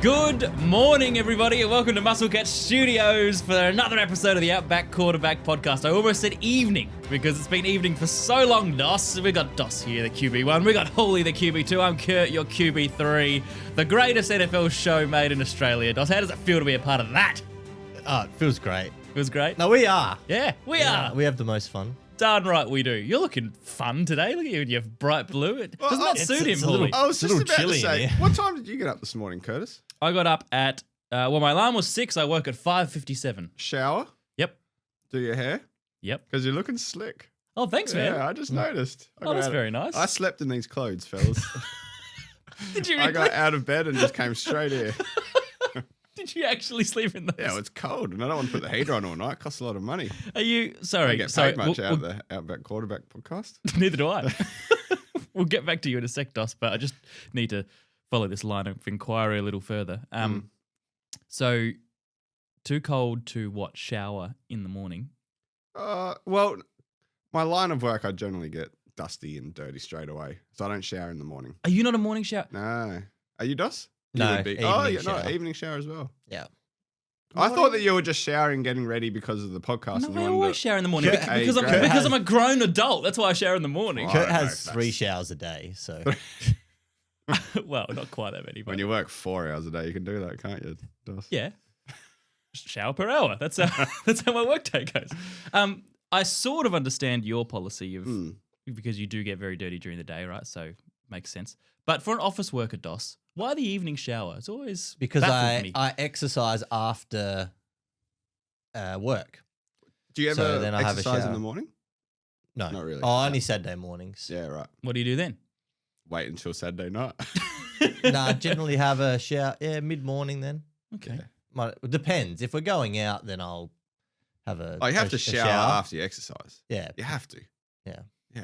Good morning, everybody, and welcome to Muscle Catch Studios for another episode of the Outback Quarterback Podcast. I almost said evening because it's been evening for so long, Doss. We got Dossier, the QB1. We got Holy, the QB2. I'm Curt, your QB3. The greatest NFL show made in Australia. Doss, how does it feel to be a part of that? Oh, it feels great. Feels great? No, we are. Yeah, we are. We have the most fun. Darn right we do. You're looking fun today. Look at you in your bright blue. Doesn't that suit him, Holy? I was just about to chilly say, in here. what time did you get up this morning, Curtis? I got up at, my alarm was 6. I woke at 5:57. Shower? Yep. Do your hair? Yep. Because you're looking slick. Oh, thanks, man. Yeah, I just noticed. Oh, that's very nice. I slept in these clothes, fellas. Did you I really? got out of bed and just came straight here. Did you actually sleep in those? Yeah, it's cold and I don't want to put the heater on all night. It costs a lot of money. Are you, I sorry. don't get sorry, paid much out of the Outback Quarterback podcast. Neither do I. We'll get back to you in a sec, Dos, but I just need to follow this line of inquiry a little further. So, too cold to what? Shower in the morning? Well, my line of work, I generally get dusty and dirty straight away. So I don't shower in the morning. Are you not a morning shower? No. Are you, Dos? You No, would be. evening Oh, yeah, no, shower. evening shower as well. Yeah. I thought that you were just showering, getting ready because of the podcast. No, and I you wanted always to- shower in the morning Kurt- because, I'm, Kurt because has- I'm a grown adult. That's why I shower in the morning. Oh, Kurt no, has that's- 3 showers a day, so Well, not quite that many. But When you work 4 hours a day, you can do that, can't you, Dos? yeah, shower per hour. That's how that's how my workday goes. I sort of understand your policy of because you do get very dirty during the day, right? So makes sense. But for an office worker, Dos, why the evening shower? It's always because baffled me. I exercise after work. Do you So ever then I have a exercise in shower. the morning? No, Not really. Oh, only Saturday mornings. Yeah, right. What do you do then? Wait until Saturday night. Nah, generally have a shower. Yeah, mid morning then. Okay. It depends. If we're going out, then I'll have a. Oh, you have a to sh- a shower after you exercise. Yeah, You have to. yeah. Yeah.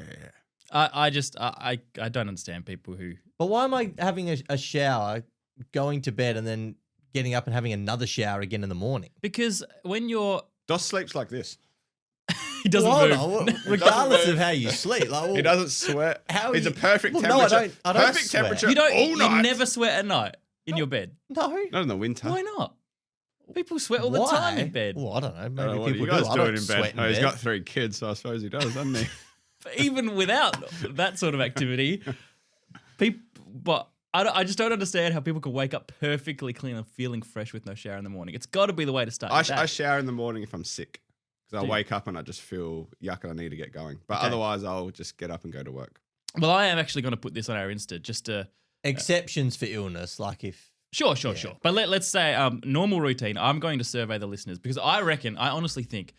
I don't understand people who. But why am I having a shower, going to bed, and then getting up and having another shower again in the morning? Because when you're. Dos sleeps like this. He doesn't Well, move. no, regardless move. of how you sleep. Like, He doesn't sweat. How He's you- a perfect Well, no, I temperature. don't perfect sweat. temperature You don't. all You night. never sweat at night in your bed. No. Not in the winter. Why not? People sweat all the Why? time in bed. Well, I don't know. I don't Maybe know what people you guys do. I doing don't in bed? sweat in Oh, he's bed. got 3 kids, so I suppose he does, doesn't he? But even without that sort of activity, people. But I just don't understand how people can wake up perfectly clean and feeling fresh with no shower in the morning. It's got to be the way to start. I your day. I shower in the morning if I'm sick. Because Do I you? wake up and I just feel yuck and I need to get going. But Okay. otherwise, I'll just get up and go to work. Well, I am actually going to put this on our Insta just to. Exceptions for illness, like if Sure. But let's say normal routine. I'm going to survey the listeners because I honestly think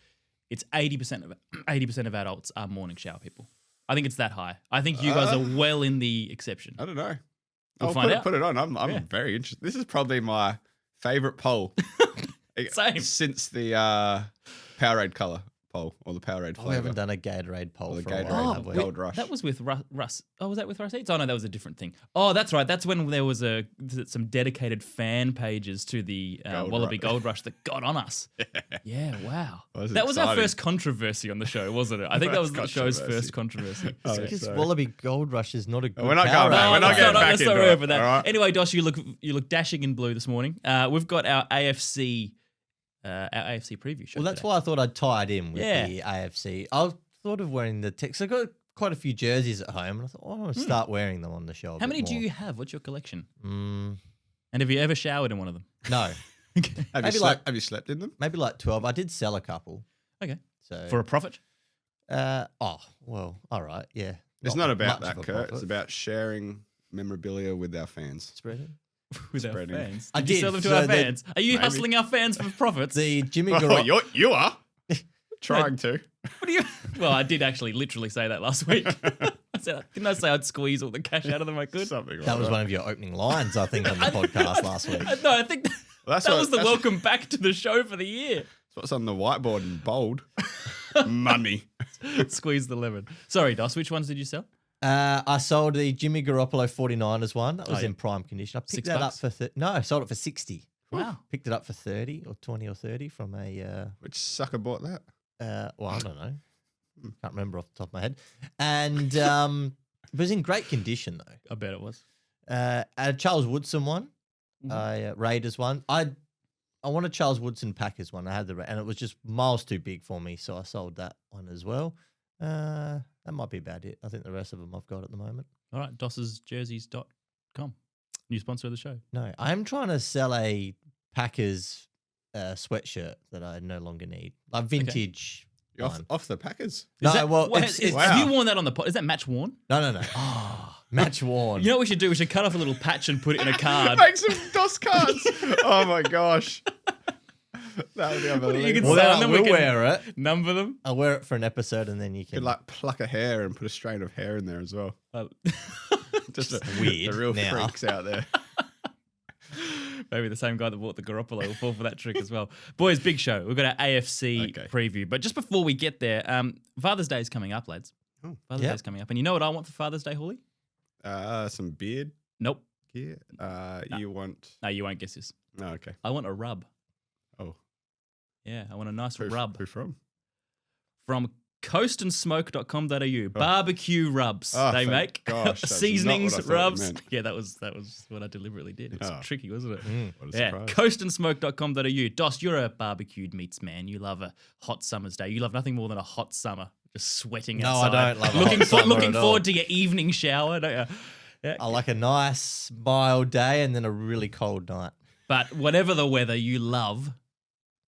it's 80% of adults are morning shower people. I think it's that high. I think you guys are well in the exception. I don't know. We'll I'll find out. put it on. I'm Yeah. very interested. This is probably my favorite poll Same. since the Powerade color poll or the Powerade flavor. we haven't done a Gatorade poll Or the for a Gatorade. while, Oh, have we? Gold Rush. That was with Russ. Oh, was that with Russ Eats? Oh, no, that was a different thing. Oh, that's right. That's when there was some dedicated fan pages to the Gold Wallaby Rush. Gold Rush that got on us. Yeah, wow. Was That was our exciting. first controversy on the show, wasn't it? I think that was First the show's controversy. first controversy. Oh, Because sorry. Wallaby Gold Rush is not a good We're not going back. Powerade. We're not getting back let's not into worry it, over that. all right? Anyway, Dosh, you look dashing in blue this morning. We've got our AFC preview show. Well, that's today. why I thought I'd tie it in with Yeah. the AFC. I was sort of wearing the text. I got quite a few jerseys at home, and I thought, I want to start wearing them on the show. How many do you have? What's your collection? Mm, And have you ever showered in one of them? no, Have you, maybe slept, have you slept in them? maybe like 12. I did sell a couple. Okay. So For a profit? oh well, all right, yeah. It's not about much that, of a Kurt. profit. It's about sharing memorabilia with our fans. Spreading. With our Spreading. fans. I Did you did, sell them to so our the- fans? Are you Maybe. hustling our fans for profits? The Jimmy Oh, Garoppolo. you are trying to. What do you? Well, I did actually literally say that last week. Didn't I say I'd squeeze all the cash out of them I could? Something like That was one of your opening lines, I think, on the podcast last week. No, I think Well, that's that what- was the that's- welcome back to the show for the year. That's what's on the whiteboard in bold. Money. Squeeze the lemon. Sorry, Dos, which ones did you sell? I sold the Jimmy Garoppolo 49ers one. That was yeah. in prime condition. I picked $6? that up for no, I sold it for 60. Wow. Picked it up for 30 or 20 or 30 from a Which sucker bought that? well, I don't know. Can't remember off the top of my head. And it was in great condition though. I bet it was. A Charles Woodson one. Raiders one. I wanted Charles Woodson Packers one. I had and it was just miles too big for me, so I sold that one as well. That might be about it. I think the rest of them I've got at the moment. All right, dossesjerseys.com. New sponsor of the show. No, I'm trying to sell a Packers sweatshirt that I no longer need. Like vintage. You're off the Packers? Have you worn that on the pod? Is that match worn? No. Oh, match worn. You know what we should do? We should cut off a little patch and put it in a card. Make some DOS cards. Oh my gosh. That would be unbelievable. Well, then we'll wear it. Number them. I'll wear it for an episode and then you You can... could like pluck a hair and put a strand of hair in there as well. Just weird the real now. freaks out there. Maybe the same guy that bought the Garoppolo will fall for that trick as well. Boys, big show. We've got our AFC preview. But just before we get there, Father's Day is coming up, lads. Oh, Father's Day is coming up. And you know what I want for Father's Day, Hawley? Some beard Nope. gear. You want... No, you won't guess this. No, okay. I want a rub. Oh. Yeah, I want a nice rub. Who from? From coastandsmoke.com.au. Barbecue rubs they thank make. Gosh, that's Seasonings, not what I thought you rubs. meant. Yeah, that was what I deliberately did. It's tricky, wasn't it? What a Yeah, surprise. coastandsmoke.com.au. Doss, you're a barbecued meats man. You love a hot summer's day. You love nothing more than a hot summer. Just sweating No, outside. I don't love a hot summer Looking at all. forward to your evening shower, don't you? Yeah. I like a nice mild day and then a really cold night. But whatever the weather, you love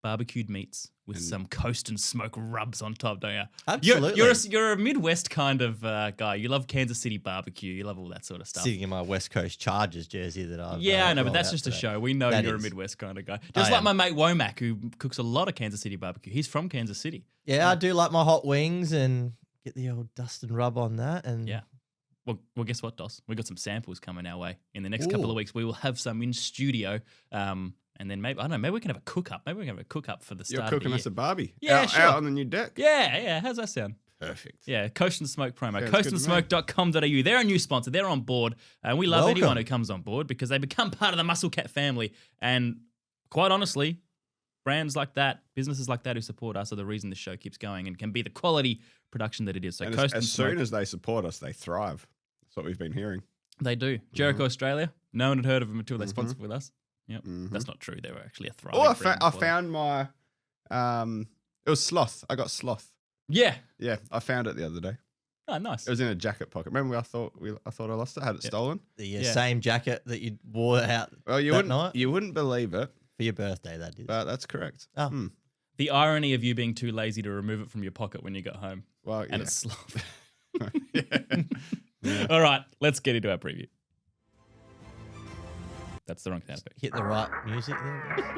barbecued meats with some Coast and Smoke rubs on top, don't you? Absolutely. You're a Midwest kind of guy. You love Kansas City barbecue. You love all that sort of stuff. Sitting in my West Coast Chargers jersey that I've I know, but rolled that's out just a today. show. We know That you're is. a Midwest kind of guy. Just like my mate Womack, who cooks a lot of Kansas City barbecue. He's from Kansas City. Yeah, I do like my hot wings and get the old dust and rub on that. And Yeah. Well, guess what, Doss? We've got some samples coming our way. In the next couple of weeks, we will have some in studio. And then maybe we can have a cook-up. Maybe we can have a cook-up for the start You're of the cooking year. us a barbie. Yeah, out, sure. out on the new deck. Yeah. How's that sound? Perfect. Yeah, Coast and Smoke promo. Sounds good to me. coastandsmoke.com.au. They're a new sponsor. They're on board. And we love Welcome. anyone who comes on board because they become part of the Muscle Cat family. And quite honestly, brands like that, businesses like that who support us are the reason the show keeps going and can be the quality production that it is. So And Coast as and Smoke, soon as they support us, they thrive. That's what we've been hearing. they do. Jericho Australia, no one had heard of them until they sponsored with us. Yep, that's not true. They were actually a thriving Oh, brand I before. found my... it was sloth. I got sloth. Yeah. Yeah, I found it the other day. Oh, nice. It was in a jacket pocket. Remember, I thought I lost it. I had it stolen. the same jacket that you wore out Well, you that wouldn't. night You wouldn't believe it, for your birthday. That is. but that's correct. Oh. The irony of you being too lazy to remove it from your pocket when you got home. Well, And it's sloth. yeah. All right, let's get into our preview. That's the wrong sound effect. Hit the right music there.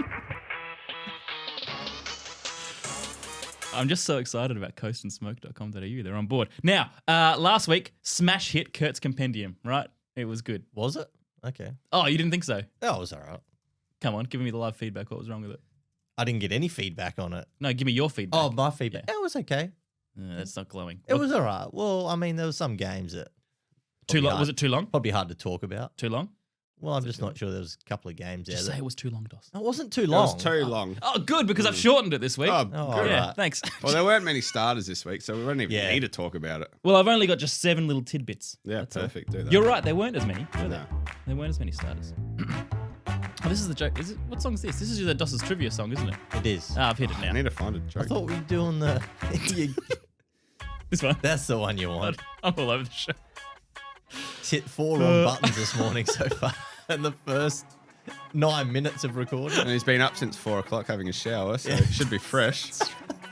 I'm just so excited about coastandsmoke.com.au. They're on board. Now, last week, smash hit Curt's Compendium, right? It was good. Was it? Okay. Oh, you didn't think so? That was all right. Come on, give me the live feedback. What was wrong with it? I didn't get any feedback on it. No, give me your feedback. Oh, my feedback. It was okay. That's not glowing. It was all right. Well, I mean, there was some games that too long. hard. Was it too long? probably hard to talk about. Too long? Well, I'm just not sure. There was a couple of games there. Just say it was too long, Doss. It wasn't too It long. was too long. Oh, good, because I've shortened it this week. Oh, Oh, good. yeah, right. thanks. Well, there weren't many starters this week, so we won't even Yeah. need to talk about it. Well, I've only got just 7 little tidbits. Yeah, That's all. perfect. Do that. You're right. There weren't as many, were there? No. There weren't as many starters. Oh, this is the joke. Is it? What song is this? This is the Doss's trivia song, isn't it? It is. Ah, I've hit it I now. need to find a I joke. thought we were doing the. This one. That's the one you want. I'm all over the show. It's hit 4 wrong buttons this morning so far in the first 9 minutes of recording. And he's been up since 4 o'clock having a shower, so it should be fresh. It's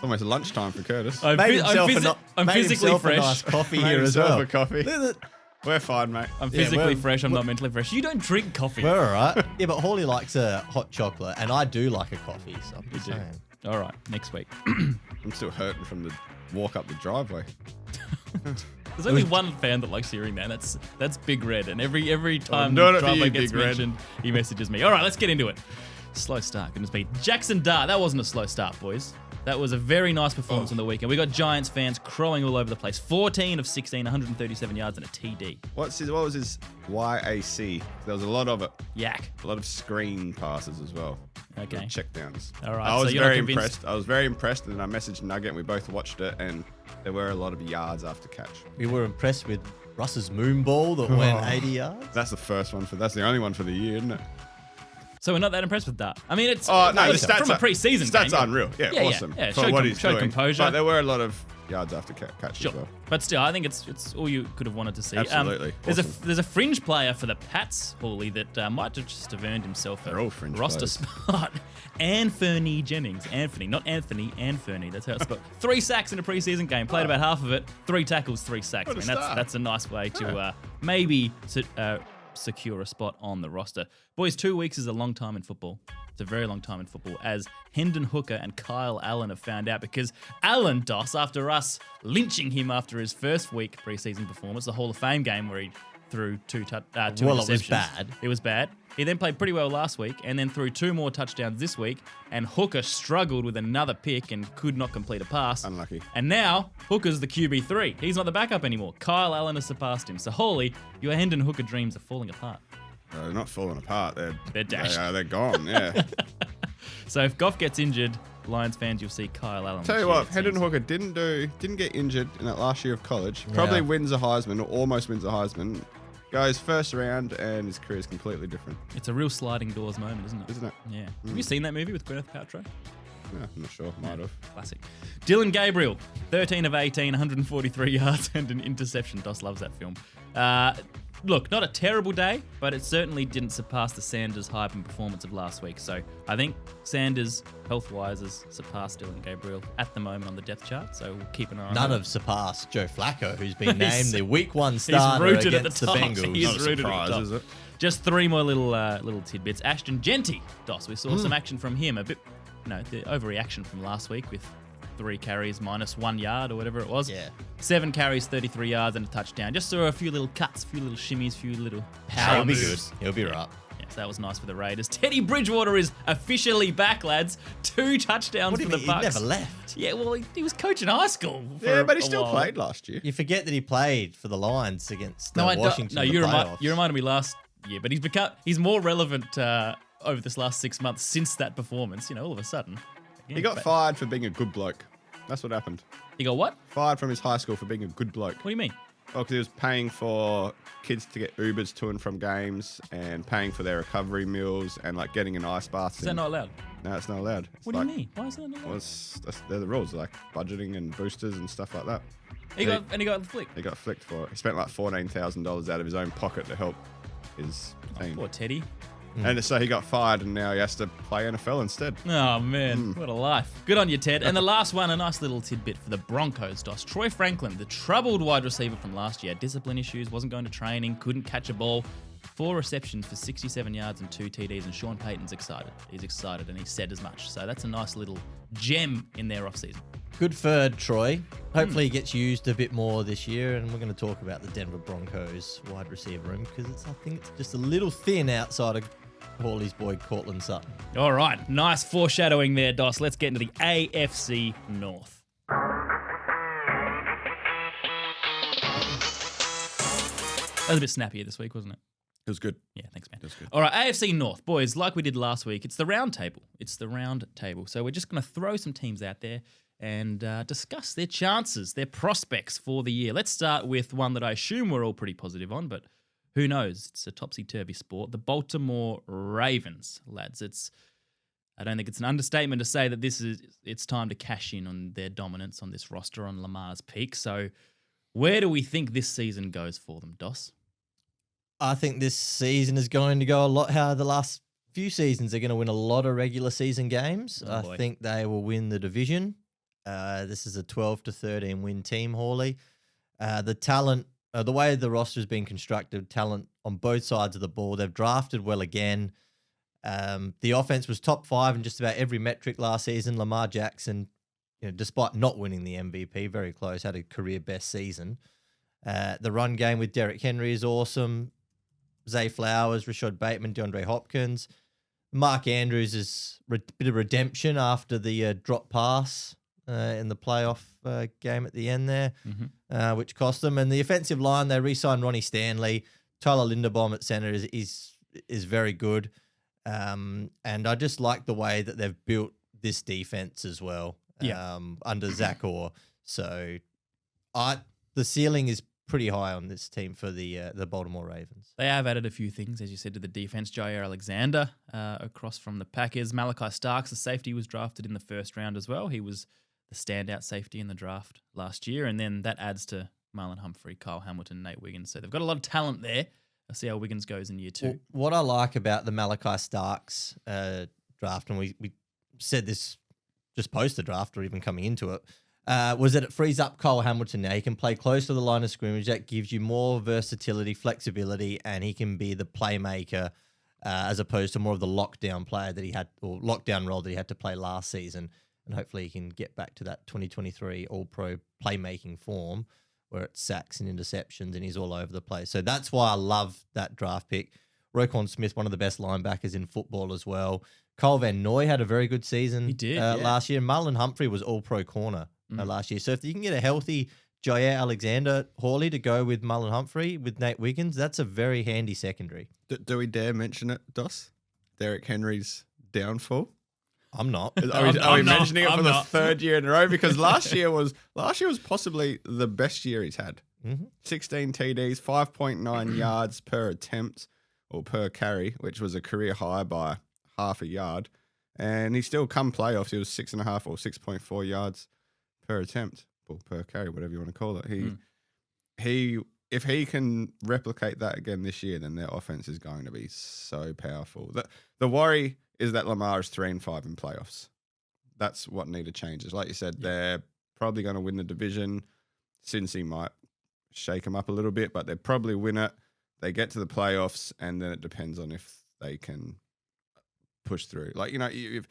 almost lunchtime for Curtis. I'm, Made himself, I'm made physically himself fresh. a nice coffee Made here as himself well. a coffee. Look at- We're fine, mate. I'm Yeah, physically we're- fresh. I'm not mentally fresh. You don't drink coffee. We're all right. Yeah, but Hawley likes a hot chocolate, and I do like a coffee, so I'm just do. saying. All right, next week. I'm still hurting from the walk up the driveway. There's only one fan that likes hearing that. That's Big Red, and every time doing it for driveway you, gets Big Red. mentioned, he messages me. All right, let's get into it. Slow start. Goodness me. Jackson Dart. That wasn't a slow start, boys. That was a very nice performance on the weekend. We got Giants fans crowing all over the place. 14 of 16, 137 yards and a TD. What was his YAC? There was a lot of it. Yak. A lot of screen passes as well. Okay. Check downs. All right, I so was you're not very convinced- impressed. I was very impressed, and I messaged Nugget, and we both watched it, and there were a lot of yards after catch. We were impressed with Russ's moon ball that went 80 yards. That's the first one that's the only one for the year, isn't it? So we're not that impressed with Dart. I mean, it's Oh, no, the listen, stats from a are- preseason Stats game. are unreal. Yeah, Yeah, awesome. yeah. For Showed what he's showed doing. composure. But there were a lot of yards after catch Sure. as well. But still, I think it's all you could have wanted to see. Absolutely. There's Awesome. there's a fringe player for the Pats, Hawley, that might have just have earned himself They're a all fringe roster players. spot. Anthony Jennings. Anthony, not Anthony, Anthony. That's how it's spelled. 3 sacks in a preseason game. Played about half of it. 3 tackles, 3 sacks. What I a mean, star. that's a nice way to maybe secure a spot on the roster. Boys, 2 weeks is a long time in football. It's a very long time in football, as Hendon Hooker and Kyle Allen have found out, because Allen, Doss, after us lynching him after his first week preseason performance, the Hall of Fame game where he threw 2 interceptions. Well, it was bad. It was bad. He then played pretty well last week and then threw 2 more touchdowns this week, and Hooker struggled with another pick and could not complete a pass. Unlucky. And now, Hooker's the QB3. He's not the backup anymore. Kyle Allen has surpassed him. So, Hawley, your Hendon Hooker dreams are falling apart. They're not falling apart. They're dashed. They're gone, yeah. So if Goff gets injured, Lions fans, you'll see Kyle Allen. Tell this you year, what, it Hendon seems. Hooker didn't get injured in that last year of college. Probably wins a Heisman, or almost wins a Heisman. Goes first round, and his career is completely different. It's a real sliding doors moment, isn't it? Isn't it? Yeah. Have you seen that movie with Gwyneth Paltrow? Yeah, I'm not sure. Might have. Classic. Dylan Gabriel, 13 of 18, 143 yards and an interception. Doss loves that film. Look, not a terrible day, but it certainly didn't surpass the Sanders hype and performance of last week. So I think Sanders, health-wise, has surpassed Dylan Gabriel at the moment on the depth chart. So we'll keep an eye on None that. have surpassed Joe Flacco, who's been He's- named the week 1 He's starter rooted at the against the top. Bengals. He's Not a rooted at the surprise, top. is it? Just 3 more little tidbits. Ashton Genty, Doss. We saw some action from him. A bit, the overreaction from last week with 3 carries minus 1 yard or whatever it was. Yeah. 7 carries, 33 yards and a touchdown. Just saw a few little cuts, a few little shimmies, a few little power He'll be good. moves. He'll be right. Yes, that was nice for the Raiders. Teddy Bridgewater is officially back, lads. 2 touchdowns What do for you the mean? He Bucks. never left. Yeah, well, he was coaching high school. For Yeah, but he a still while. played last year. You forget that he played for the Lions against I don't- Washington. No, in the you playoffs. reminded me last year, but he's more relevant over this last 6 months since that performance. All of a sudden. He got fired for being a good bloke. That's what happened. He got what? Fired from his high school for being a good bloke. What do you mean? Oh, because he was paying for kids to get Ubers to and from games, and paying for their recovery meals, and like getting an ice bath. Is that not allowed? No, it's not allowed. It's What like, do you mean? Why is that not Well, allowed? they're the rules, like budgeting and boosters and stuff like that. He got the flick. He got flicked for it. He spent like $14,000 out of his own pocket to help his team. Poor Teddy. And so he got fired, and now he has to play NFL instead. Oh, man. What a life. Good on you, Ted. And the last one, a nice little tidbit for the Broncos, Doss. Troy Franklin, the troubled wide receiver from last year, discipline issues, wasn't going to training, couldn't catch a ball. 4 receptions for 67 yards and 2 TDs, and Sean Payton's excited. He's excited, and he said as much. So that's a nice little gem in their offseason. Good for Troy. Hopefully he gets used a bit more this year, and we're going to talk about the Denver Broncos wide receiver room, because I think it's just a little thin outside of Hawley's boy Cortland Sutton. All right. Nice foreshadowing there, Doss. Let's get into the AFC North. That was a bit snappier this week, wasn't it? It was good. Yeah, thanks, man. That's good. All right, AFC North. Boys, like we did last week, it's the Roundtable. It's the Roundtable. So we're just going to throw some teams out there and discuss their chances, their prospects for the year. Let's start with one that I assume we're all pretty positive on, but who knows? It's a topsy-turvy sport. The Baltimore Ravens, lads. I don't think it's an understatement to say that it's time to cash in on their dominance on this roster on Lamar's peak. So where do we think this season goes for them, Doss? I think this season is going to go a lot how the last few seasons. They're going to win a lot of regular season games. Oh, boy. I think they will win the division. This is a 12 to 13 win team, Hawley. The talent, the way the roster has been constructed, talent on both sides of the ball. They've drafted well again. The offense was top 5 in just about every metric last season. Lamar Jackson, despite not winning the MVP, very close, had a career best season. The run game with Derrick Henry is awesome. Zay Flowers, Rashad Bateman, DeAndre Hopkins. Mark Andrews is a bit of redemption after the drop pass in the playoff game at the end there, which cost them. And the offensive line, they re-signed Ronnie Stanley. Tyler Linderbaum at center is very good. And I just like the way that they've built this defense as well under Zach Orr. So the ceiling is pretty high on this team for the Baltimore Ravens. They have added a few things, as you said, to the defense. Jair Alexander across from the Packers. Malachi Starks, the safety, was drafted in the first round as well. He was the standout safety in the draft last year. And then that adds to Marlon Humphrey, Kyle Hamilton, Nate Wiggins. So they've got a lot of talent there. I'll see how Wiggins goes in year 2. Well, what I like about the Malachi Starks draft, and we said this just post the draft or even coming into it, was that it frees up Kyle Hamilton now. He can play close to the line of scrimmage. That gives you more versatility, flexibility, and he can be the playmaker as opposed to more of the lockdown player that he had, or lockdown role that he had to play last season. And hopefully he can get back to that 2023 All-Pro playmaking form where it's sacks and interceptions and he's all over the place. So that's why I love that draft pick. Roquan Smith, one of the best linebackers in football as well. Cole Van Noy had a very good season last year. Marlon Humphrey was All-Pro corner last year. So if you can get a healthy Jair Alexander Hawley to go with Marlon Humphrey, with Nate Wiggins, that's a very handy secondary. Do we dare mention it, Dos? Derrick Henry's downfall? I'm not. Are we mentioning it for the third year in a row? Because last year was possibly the best year he's had. 16 TDs, 5.9 yards per attempt or per carry, which was a career high by half a yard. And he still come playoffs, he was 6.5 or 6.4 yards per attempt or per carry, whatever you want to call it. If he can replicate that again this year, then their offense is going to be so powerful. The worry is that Lamar is 3-5 in playoffs. That's what needed changes. Like you said, they're probably going to win the division. Cincy might shake them up a little bit, but they probably win it. They get to the playoffs, and then it depends on if they can push through. Like, if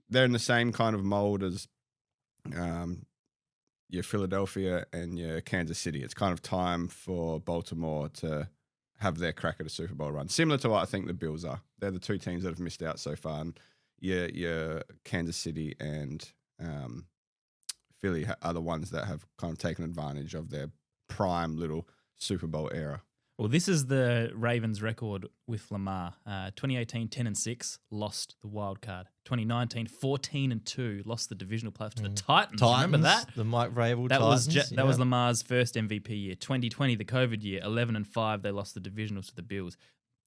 they're in the same kind of mold as your Philadelphia and your Kansas City. It's kind of time for Baltimore to have their crack at a Super Bowl run. Similar to what I think the Bills are. They're the two teams that have missed out so far. And your Kansas City and Philly are the ones that have kind of taken advantage of their prime little Super Bowl era. Well, this is the Ravens' record with Lamar. 2018, 10-6, lost the wild card. 2019, 14-2, lost the divisional playoffs to the Titans. Remember that? The Mike Vrabel Titans. That was Lamar's first MVP year. 2020, the COVID year, 11-5, they lost the divisionals to the Bills.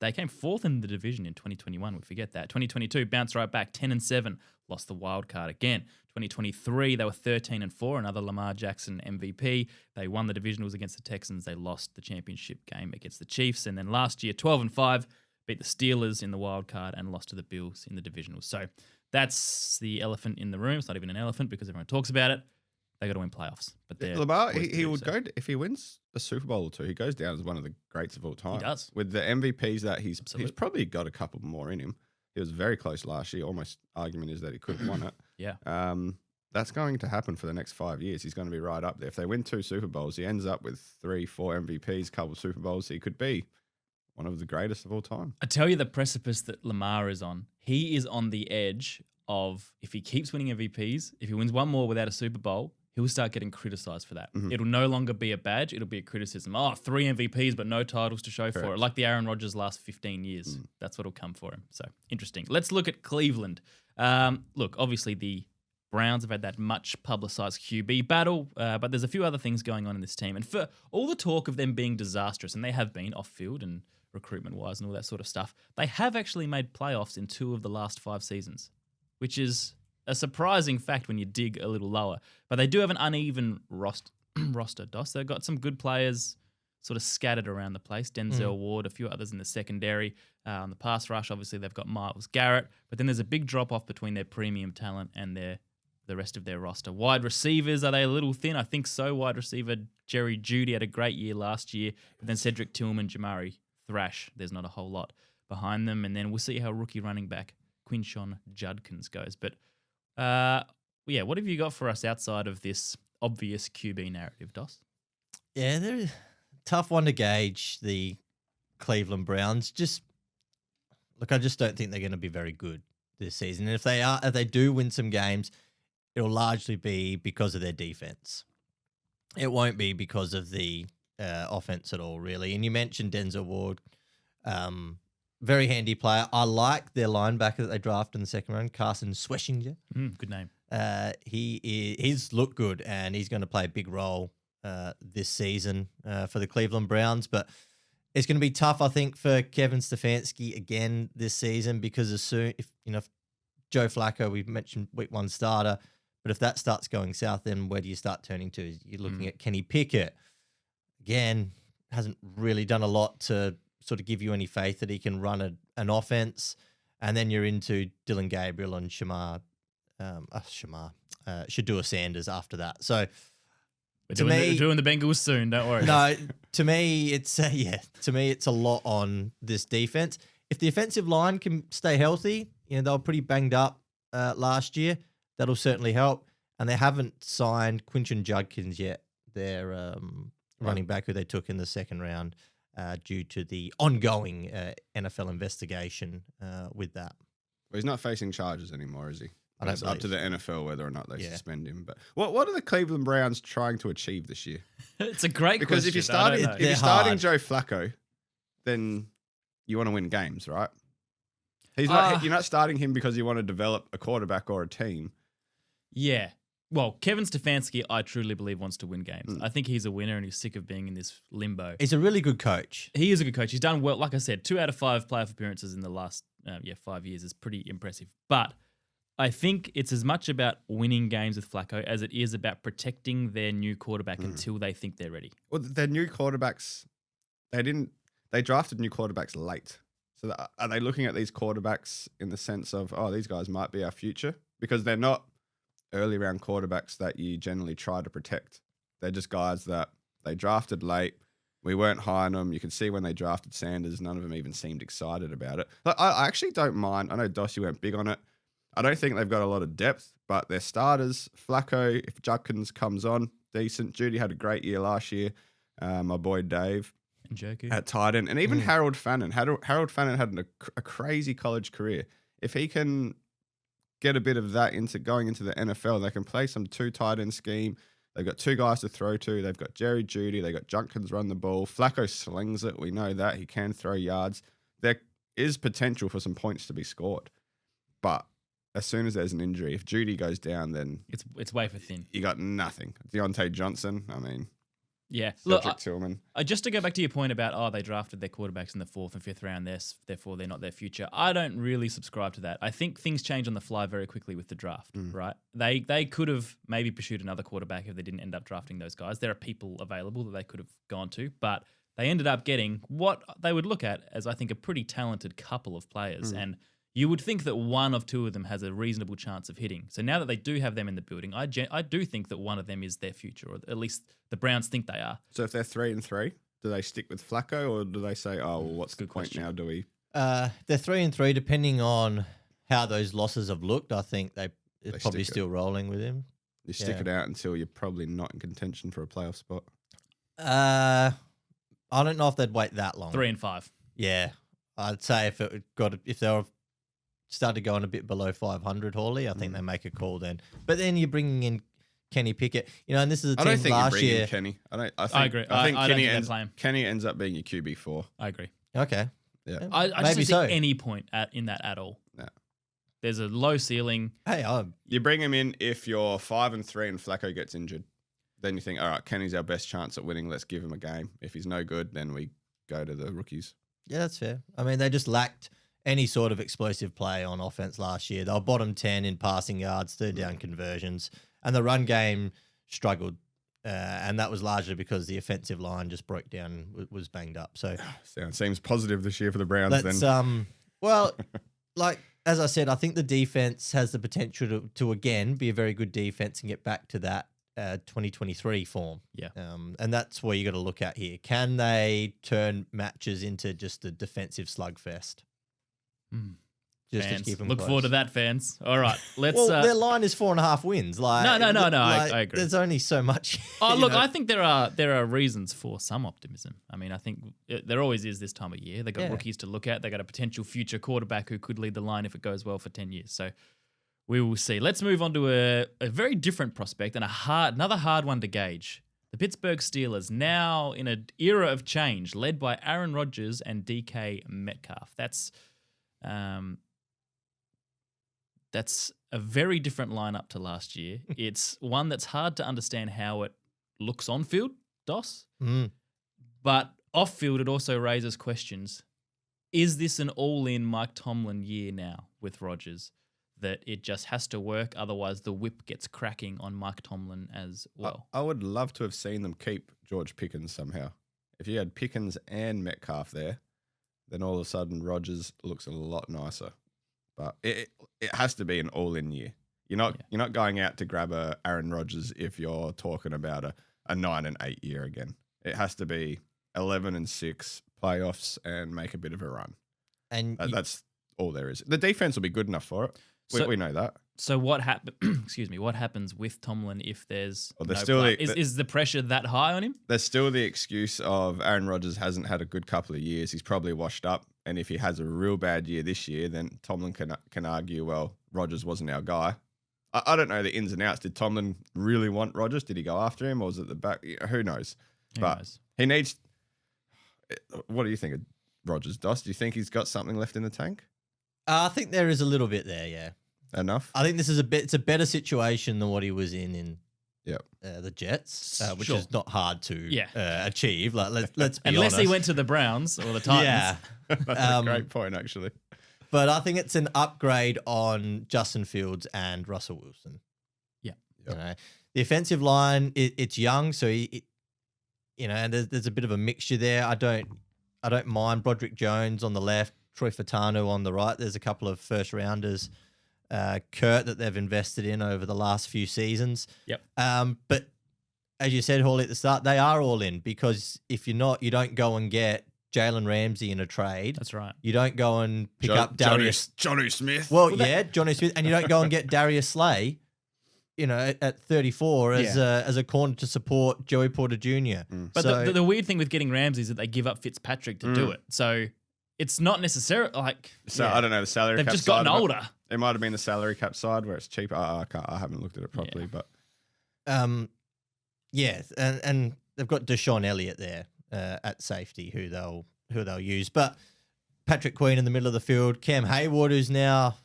They came fourth in the division in 2021. We forget that. 2022, bounced right back, 10-7, lost the wild card again. 2023, they were 13-4, another Lamar Jackson MVP. They won the divisionals against the Texans. They lost the championship game against the Chiefs. And then last year, 12-5, beat the Steelers in the wild card and lost to the Bills in the divisionals. So that's the elephant in the room. It's not even an elephant because everyone talks about it. They got to win playoffs. But Lamar, he would go if he wins a Super Bowl or two. He goes down as one of the greats of all time. He does. With the MVPs that he's probably got a couple more in him. He was very close last year. Almost argument is that he could have won it. Yeah. That's going to happen for the next 5 years. He's going to be right up there. If they win 2 Super Bowls, he ends up with 3, 4 MVPs, couple of Super Bowls. He could be one of the greatest of all time. I tell you the precipice that Lamar is on. He is on the edge of, if he keeps winning MVPs, if he wins one more without a Super Bowl, he'll start getting criticized for that. It'll no longer be a badge. It'll be a criticism. 3 MVPs, but no titles to show for it. Like the Aaron Rodgers last 15 years. That's what'll come for him. So interesting. Let's look at Cleveland. Look, obviously the Browns have had that much publicized QB battle, but there's a few other things going on in this team. And for all the talk of them being disastrous, and they have been off-field and recruitment-wise and all that sort of stuff, they have actually made playoffs in 2 of the last 5 seasons, which is a surprising fact when you dig a little lower. But they do have an uneven roster, Dos. They've got some good players sort of scattered around the place. Denzel Ward, a few others in the secondary. On the pass rush, obviously, they've got Myles Garrett. But then there's a big drop-off between their premium talent and the rest of their roster. Wide receivers, are they a little thin? I think so. Wide receiver Jerry Jeudy had a great year last year. But then Cedric Tillman, Jamari Thrash, there's not a whole lot behind them. And then we'll see how rookie running back Quinshon Judkins goes. But what have you got for us outside of this obvious QB narrative, Dos? Yeah, they're a tough one to gauge, the Cleveland Browns. I just don't think they're going to be very good this season. And if they do win some games, it'll largely be because of their defense. It won't be because of the offense at all, really. And you mentioned Denzel Ward. Very handy player. I like their linebacker that they drafted in the second round, Carson Schweschinger. Good name. He's looked good, and he's going to play a big role this season for the Cleveland Browns, but it's going to be tough, I think, for Kevin Stefanski again this season because if Joe Flacco, we've mentioned week 1 starter, but if that starts going south, then where do you start turning to? You're looking at Kenny Pickett. Again, hasn't really done a lot to sort of give you any faith that he can run an offense. And then you're into Dylan Gabriel and Shadua Sanders after that. So we're doing the Bengals soon, don't worry. No, to me, it's a lot on this defense. If the offensive line can stay healthy, they were pretty banged up last year. That'll certainly help. And they haven't signed Quinton Judkins yet. Their running back who they took in the second round due to the ongoing NFL investigation with that. Well, he's not facing charges anymore, is he? It's up to the NFL whether or not they suspend him. But what are the Cleveland Browns trying to achieve this year? It's a great because question. If you're starting Joe Flacco, then you want to win games, right? You're not starting him because you want to develop a quarterback or a team. Yeah. Well, Kevin Stefanski, I truly believe, wants to win games. I think he's a winner and he's sick of being in this limbo. He's a really good coach. He is a good coach. He's done well. Like I said, 2 out of 5 playoff appearances in the last 5 years is pretty impressive. But I think it's as much about winning games with Flacco as it is about protecting their new quarterback until they think they're ready. Well, their new quarterbacks, they drafted new quarterbacks late. So are they looking at these quarterbacks in the sense of, these guys might be our future? Because they're not early round quarterbacks that you generally try to protect. They're just guys that they drafted late. We weren't high on them. You can see when they drafted Sanders, none of them even seemed excited about it. I actually don't mind. I know Dossier went big on it. I don't think they've got a lot of depth, but their starters, Flacco, if Judkins comes on, decent. Judy had a great year last year. My boy Dave at tight end. And even Harold Fannin. Harold Fannin had a crazy college career. If he can get a bit of that into going into the NFL, they can play some 2 tight end scheme. They've got 2 guys to throw to. They've got Jerry Jeudy. They've got Judkins run the ball. Flacco slings it. We know that. He can throw yards. There is potential for some points to be scored. But as soon as there's an injury, if Jeudy goes down, then it's wafer thin. You got nothing. Deontay Johnson, yeah. Cedric Tillman. Just to go back to your point about, they drafted their quarterbacks in the 4th and 5th round, therefore they're not their future. I don't really subscribe to that. I think things change on the fly very quickly with the draft, right? They could have maybe pursued another quarterback if they didn't end up drafting those guys. There are people available that they could have gone to, but they ended up getting what they would look at as, I think, a pretty talented couple of players. And you would think that one of 2 of them has a reasonable chance of hitting. So now that they do have them in the building, I do think that one of them is their future, or at least the Browns think they are. So if they're 3-3, do they stick with Flacco, or do they say, what's the point now? Do we? They're 3-3, depending on how those losses have looked. I think they're probably still rolling with him. You stick it out until you're probably not in contention for a playoff spot. I don't know if they'd wait that long. 3-5. Yeah, I'd say if they were started going a bit below 500, Hawley, I think they make a call then. But then you're bringing in Kenny Pickett, and this is a team last year. I don't think you're bringing Kenny. I agree. I think Kenny ends up being your QB4. I agree. Okay. Yeah. I just don't see any point in that at all. No. There's a low ceiling. Hey, you bring him in if you're 5-3 and Flacco gets injured. Then you think, all right, Kenny's our best chance at winning. Let's give him a game. If he's no good, then we go to the rookies. Yeah, that's fair. They just lacked any sort of explosive play on offense last year. They were bottom 10 in passing yards, 3rd down conversions, and the run game struggled. And that was largely because the offensive line just broke down, was banged up. So seems positive this year for the Browns. Well, as I said, I think the defense has the potential to again be a very good defense and get back to that 2023 form. Yeah. And that's what you got to look at here. Can they turn matches into just a defensive slugfest? Just fans, to keep them look close. Forward to that, fans. All right, let's. Well, their line is 4.5 wins. No. I agree. There's only so much. Look, I think there are reasons for some optimism. I think there always is this time of year. They got rookies to look at. They got a potential future quarterback who could lead the line if it goes well for 10 years. So we will see. Let's move on to a very different prospect and another hard one to gauge. The Pittsburgh Steelers, now in an era of change, led by Aaron Rodgers and DK Metcalf. That's a very different lineup to last year. It's one that's hard to understand how it looks on field, Doss. Mm. But off field, it also raises questions. Is this an all-in Mike Tomlin year now with Rodgers? That it just has to work, otherwise the whip gets cracking on Mike Tomlin as well. I would love to have seen them keep George Pickens somehow. If you had Pickens and Metcalf there, then all of a sudden Rodgers looks a lot nicer. But it has to be an all-in year. You're not going out to grab a Aaron Rodgers if you're talking about a 9-8 year again. It has to be 11-6 playoffs and make a bit of a run. And that's all there is. The defense will be good enough for it. We know that. So what excuse me, what happens with Tomlin if there's is the pressure that high on him? There's still the excuse of Aaron Rodgers hasn't had a good couple of years. He's probably washed up. And if he has a real bad year this year, then Tomlin can argue, well, Rodgers wasn't our guy. I don't know the ins and outs. Did Tomlin really want Rodgers? Did he go after him or was it the back? Who knows? He needs... What do you think of Rodgers, Doss? Do you think he's got something left in the tank? I think there is a little bit there, yeah. Enough? I think this is it's a better situation than what he was in the Jets, which is not hard to achieve. Like let's be Unless honest. he went to the Browns or the Titans. Yeah. That's a great point, actually. But I think it's an upgrade on Justin Fields and Russell Wilson. Yeah. You know, the offensive line, it's young, so and there's a bit of a mixture there. I don't mind Broderick Jones on the left, Troy Fatano on the right. There's a couple of first rounders, Curt that they've invested in over the last few seasons. Yep. But as you said, Hawley, at the start, they are all in because if you're not, you don't go and get Jalen Ramsey in a trade. That's right. You don't go and pick up Darius. Johnny Smith. Well, Johnny Smith. And you don't go and get Darius Slay, at 34 as a corner to support Joey Porter Jr. But the weird thing with getting Ramsey is that they give up Fitzpatrick to do it. So it's not necessarily like... So I don't know, the salary cap They've just gotten older. It might have been the salary cap side where it's cheaper. I haven't looked at it properly, but... and they've got Deshaun Elliott there at safety who they'll use. But Patrick Queen in the middle of the field, Cam Hayward who's now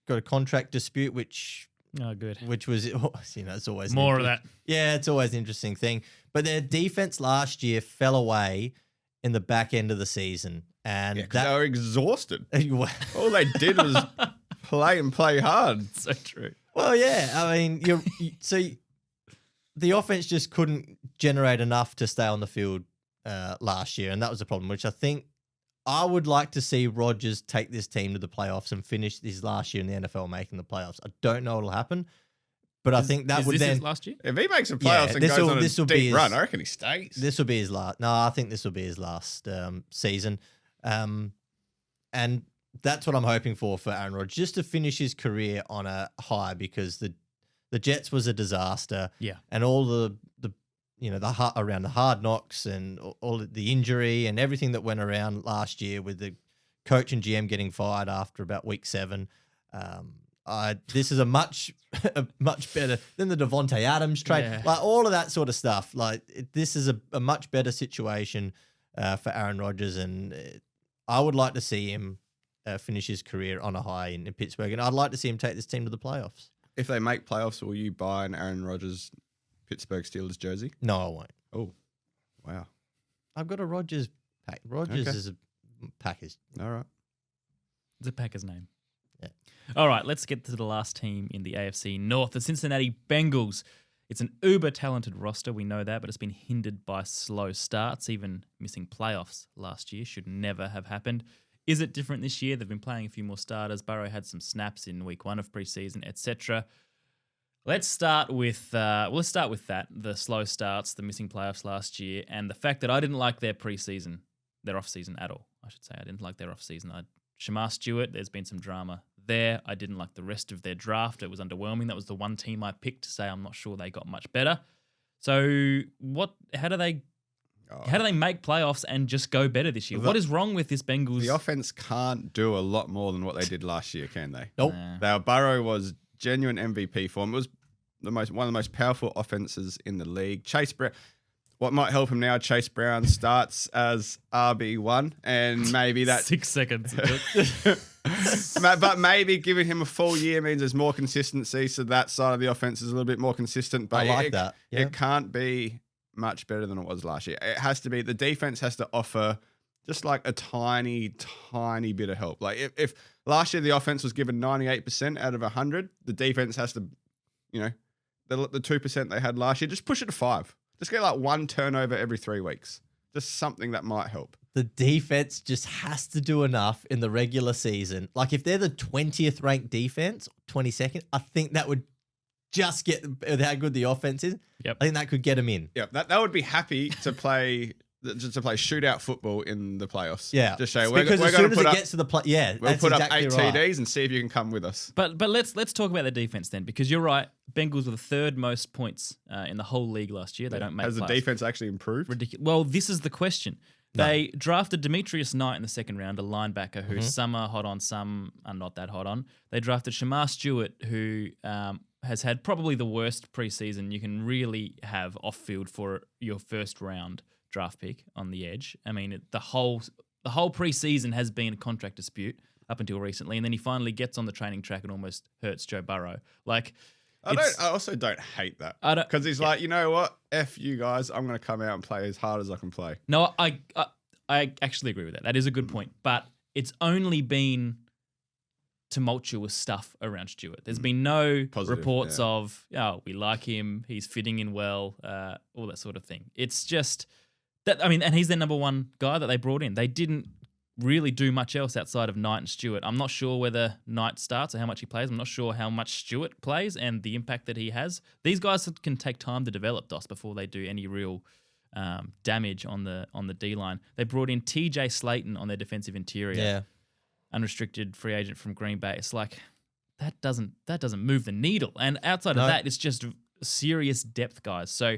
got a contract dispute, which was it's always more of that. Yeah, it's always an interesting thing. But their defense last year fell away in the back end of the season, and they were exhausted. All they did was play hard. So true. Well, yeah, I mean, the offense just couldn't generate enough to stay on the field last year, and that was the problem. Which I think I would like to see Rodgers take this team to the playoffs and finish his last year in the NFL making the playoffs. I don't know what'll happen, but I think that would this then his last year. If he makes the playoffs and goes on a deep run, I reckon he stays. This will be his last. No, I think this will be his last season, and that's what I'm hoping for Aaron Rodgers, just to finish his career on a high, because the Jets was a disaster. Yeah, and all the around the hard knocks and all the injury and everything that went around last year with the coach and GM getting fired after about week 7. This is a much better than the Devontae Adams trade, like all of that sort of stuff. Like this is a much better situation for Aaron Rodgers, and I would like to see him finish his career on a high in Pittsburgh, and I'd like to see him take this team to the playoffs. If they make playoffs, will you buy an Aaron Rodgers Pittsburgh Steelers jersey? No, I won't. Oh, wow. I've got a Rodgers pack. Rodgers is a Packers. All right. It's a Packers name. Yeah. All right, let's get to the last team in the AFC North, the Cincinnati Bengals. It's an uber-talented roster, we know that, but it's been hindered by slow starts. Even missing playoffs last year should never have happened. Is it different this year? They've been playing a few more starters. Burrow had some snaps in week 1 of preseason, etc. Let's start with that. The slow starts, the missing playoffs last year, and the fact that I didn't like their off-season at all. I should say I didn't like their off-season. Shamar Stewart, there's been some drama there. I didn't like the rest of their draft. It was underwhelming. That was the one team I picked to say I'm not sure they got much better. So how do they make playoffs and just go better this year? What is wrong with this Bengals? The offense can't do a lot more than what they did last year, can they? Nope. Burrow was genuine MVP form. It was one of the most powerful offenses in the league. Chase Brown. What might help him now, Chase Brown starts as RB1, and maybe that 6 seconds. But maybe giving him a full year means there's more consistency, so that side of the offense is a little bit more consistent. But I like that. Yeah. It can't be much better than it was last year. It has to be, the defense has to offer just like a tiny, tiny bit of help. Like if last year the offense was given 98% out of 100, the defense has to, the 2% they had last year, just push it to 5. Just get like 1 turnover every 3 weeks. Just something that might help. The defense just has to do enough in the regular season. Like if they're the 20th ranked defense, 22nd, I think that would just get how good the offense is. Yep. I think that could get them in. Yeah, that would be happy to play shootout football in the playoffs. Yeah, just say we're going to put up. Gets to the we'll put up exactly 8 right. TDs and see if you can come with us. But let's talk about the defense then, because you're right. Bengals were the 3rd most points in the whole league last year. They don't make. Has the defense actually improved? Ridiculous. Well, this is the question. They drafted Demetrius Knight in the 2nd round, a linebacker who some are hot on, some are not that hot on. They drafted Shamar Stewart, who has had probably the worst preseason you can really have off field for your 1st round draft pick on the edge. I mean, the whole preseason has been a contract dispute up until recently, and then he finally gets on the training track and almost hurts Joe Burrow. Like, I also don't hate that because he's like, you know what? F you guys. I'm going to come out and play as hard as I can play. No, I actually agree with that. That is a good point, but it's only been tumultuous stuff around Stewart. There's been no reports of, we like him, he's fitting in well, all that sort of thing. It's just that, and he's their number 1 guy that they brought in. They didn't really do much else outside of Knight and Stewart. I'm not sure whether Knight starts or how much he plays. I'm not sure how much Stewart plays and the impact that he has. These guys can take time to develop, Doss, before they do any real damage on the D-line. They brought in TJ Slayton on their defensive interior. Yeah. Unrestricted free agent from Green Bay. It's like that doesn't move the needle. And outside of that, it's just serious depth guys. So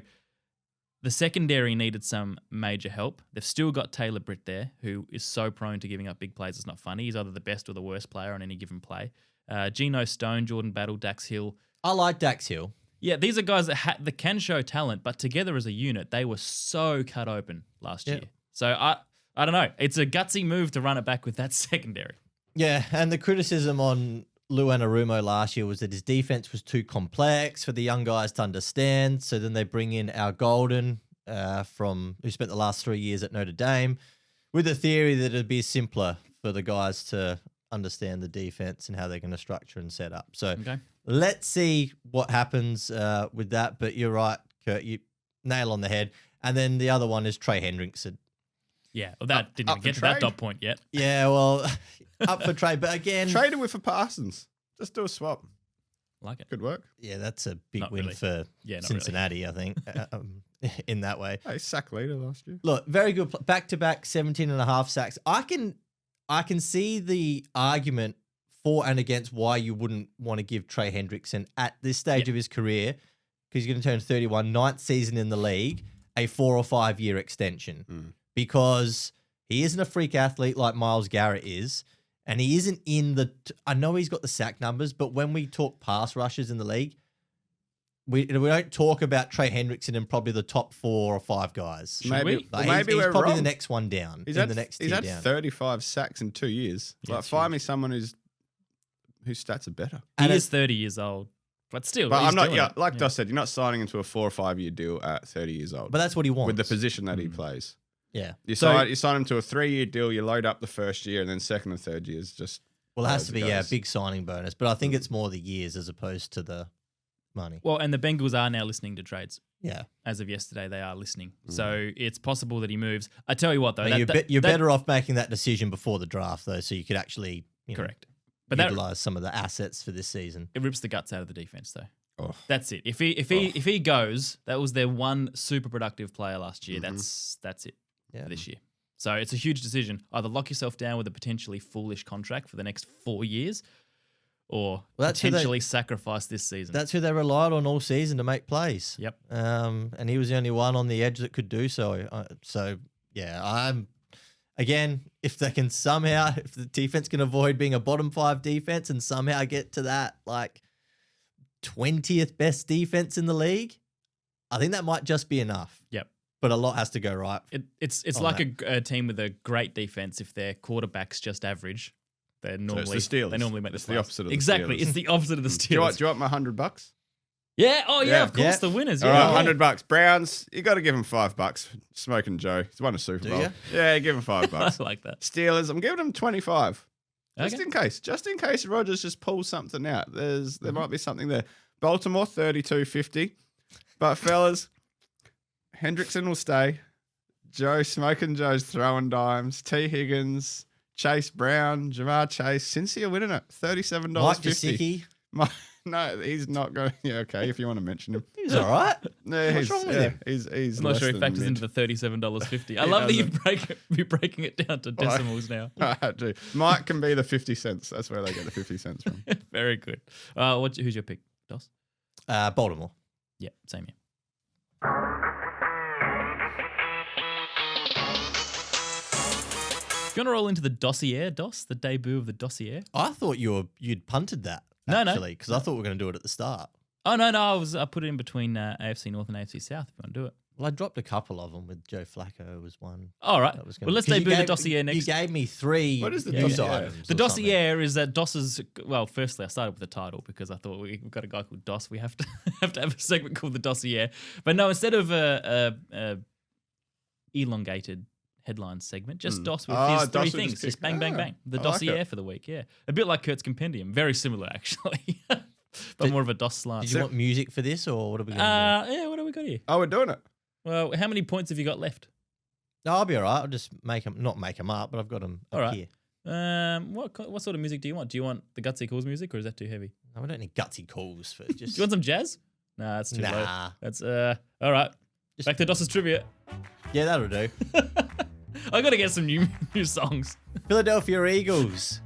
the secondary needed some major help. They've still got Taylor Britt there, who is so prone to giving up big plays. It's not funny. He's either the best or the worst player on any given play. Geno Stone, Jordan Battle, Dax Hill. I like Dax Hill. Yeah, these are guys that can show talent, but together as a unit, they were so cut open last year. So I don't know. It's a gutsy move to run it back with that secondary. Yeah, and the criticism on Lou Anarumo last year was that his defense was too complex for the young guys to understand. So then they bring in Al Golden, who spent the last 3 years at Notre Dame, with the theory that it'd be simpler for the guys to understand the defense and how they're going to structure and set up. So let's see what happens with that. But you're right, Curt, you nail on the head. And then the other one is Trey Hendrickson. Yeah, well, that didn't even get to that dot point yet. Yeah, well, up for trade. But again, trade him with for Parsons. Just do a swap. Like it. Could work. Yeah, that's a big Not win really. for Cincinnati, I think, in that way. Hey, sack leader last year. Look, very good. Back-to-back 17.5 sacks. I can see the argument for and against why you wouldn't want to give Trey Hendrickson at this stage of his career, because he's going to turn 31, 9th season in the league, a 4 or 5 year extension. Because he isn't a freak athlete like Myles Garrett is, and he isn't in I know he's got the sack numbers, but when we talk pass rushers in the league, we don't talk about Trey Hendrickson in probably the top 4 or 5 guys. Maybe he's we're probably wrong. the next one down. He's the next tier had down. 35 sacks in 2 years. Yeah, like, find me someone whose stats are better. He is 30 years old. But still, but I'm not. doing it. Like Doss said, you're not signing into a 4 or 5 year deal at 30 years old. But that's what he wants with the position that he plays. Yeah, you sign him to a 3-year deal. You load up the first year, and then second and third year is just. Well, it has to be a big signing bonus, but I think it's more the years as opposed to the money. Well, and the Bengals are now listening to trades. Yeah, as of yesterday, they are listening. So it's possible that he moves. I tell you what, though, you're better off making that decision before the draft, though, so you could actually correct. But utilize some of the assets for this season. It rips the guts out of the defense, though. Oh. That's it. If he goes, that was their one super productive player last year. That's it for this year. So it's a huge decision. Either lock yourself down with a potentially foolish contract for the next 4 years, or potentially sacrifice this season. That's who they relied on all season to make plays. Yep. And he was the only one on the edge that could do so. Again, if they can somehow, if the defense can avoid being a bottom 5 defense and somehow get to that like 20th best defense in the league, I think that might just be enough. Yep. But a lot has to go right. It's like a team with a great defense if their quarterback's just average. They're So normally it's the Steelers. They normally make It's the the playoffs. opposite of the Exactly. Steelers. It's the opposite of the Do you Steelers. want my $100? Yeah. Oh yeah. Yeah. Of course, Yeah. the winners. All Yeah. right, yeah. $100. Browns, you got to give him $5. Smoking Joe, he's won a Super Do Bowl. ya? Yeah, give him $5. I like that. Steelers, I'm giving him 25. Okay. Just in case Rodgers just pulls something out. There might be something there. Baltimore 32-50. But fellas, Hendrickson will stay. Smoking Joe's throwing dimes. T. Higgins, Chase Brown, Jamar Chase. Cincy are winning it. $37.50. Mike Gesicki. No, he's not going. Yeah, okay, if you want to mention him. He's all right. Yeah, What's wrong with him? He's I'm not sure he less than factors mid. into the $37.50. I He love that doesn't. you're breaking it down to decimals now. I had to. Mike can be the 50 cents. That's where they get the 50 cents from. Very good. Who's your pick, Doss? Baltimore. Yeah, same here. Do you want to roll into the Dossier, Doss? The debut of the Dossier? I thought you'd punted that. No. Actually, because I thought we were going to do it at the start. Oh, no. I put it in between AFC North and AFC South if you want to do it. Well, I dropped a couple of them with Joe Flacco was one. All right. That was Well, let's 'cause you debut the gave- Dossier next. You gave me 3 What is the news Dossier? items. The or Dossier is that Doss's. Well, firstly, I started with the title because I thought we've got a guy called Doss. We have to have a segment called the Dossier. But no, instead of a elongated headline segment, just Doss with his Doss 3 with things. his Just pick. bang, bang, bang. The I like Dossier it. for the week, yeah. A bit like Curt's Compendium. Very similar, actually. But more of a Doss slant. Did you want music for this, or what are we going to Yeah, what have we got here? Oh, we're doing it. Well, how many points have you got left? do? No, I'll be all right. I'll just not make them up, but I've got them All up right. here. What sort of music do you want? Do you want the Gutsy Calls music, or is that too heavy? No, we don't need gutsy calls for Do just. you want some jazz? Nah, that's too low. Nah. That's all right. Just- Back to Doss's trivia. Yeah, that'll do. I gotta get some new songs. Philadelphia Eagles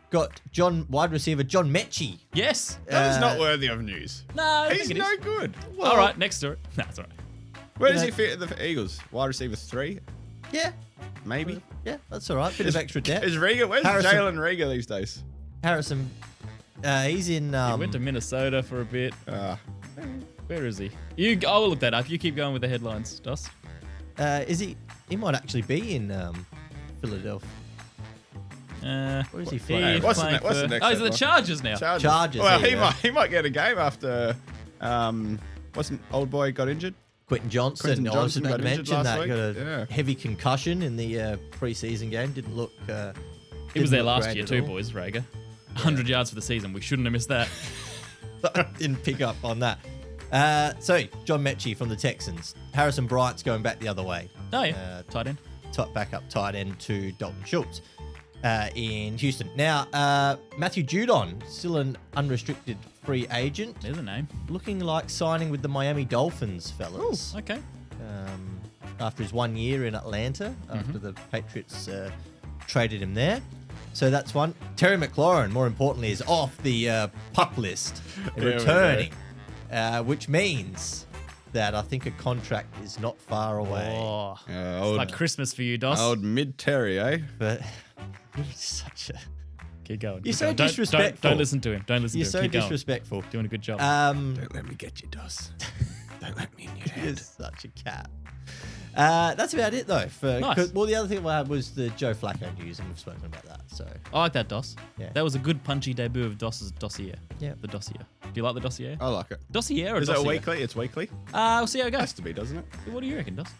got wide receiver John Mechie. Yes. That is not worthy of news. No, I He's think it no is. good. All right, next story. Nah, it's all right. Where does know- he fit in the Eagles? Wide receiver 3? Yeah, Maybe. yeah, that's all right. Bit of extra depth. Is Riga? Where's Harrison- Jalen Riga these days? Harrison, he's in. He went to Minnesota for a bit. Where is he? I'll look that up. You keep going with the headlines, Doss. Is he? He might actually be in Philadelphia. Where is he from? Hey, what's the playing what's the for- next Oh, he's at the headline? Chargers now. Chargers, Well, there you go. he might get a game after. What's old boy got injured? Quentin Johnson. Quentin I was Johnson about to got injured mention last that. week. Got a Yeah. heavy concussion in the preseason game. Didn't look. He was didn't there look last great year at too, all. boys, Rager. 100 yards for the season. We shouldn't have missed that. Didn't pick up on that. So John Mechie from the Texans. Harrison Bryant's going back the other way. Oh, yeah. Tight end. Backup tight end to Dalton Schultz in Houston. Now, Matthew Judon, still an unrestricted free agent, There's a name. looking like signing with the Miami Dolphins, fellas. Okay. After his 1 year in Atlanta, after the Patriots traded him there. So that's one. Terry McLaurin, more importantly, is off the pup list, There we go. returning, which means that I think a contract is not far away. Oh, Old, like Christmas for you, Doss. old mid Terry, eh? But you're such a Keep going. You're keep so going. Don't- disrespectful. Don't listen to him. Don't listen you're to so him. Keep going. disrespectful. Doing a good job. Don't let me get you, Doss. Don't let me in your You're head. such a cat. That's about it though. Nice. Well, the other thing I had was the Joe Flacco news, and we've spoken about that. So I like that, Doss. Yeah. That was a good punchy debut of Doss's Dossier. Yeah. The Dossier. Do you like the Dossier? I like it. Dossier or Is it a Dossier? weekly? It's weekly. We'll see how it goes. Has to be, doesn't it? What do you reckon, Doss?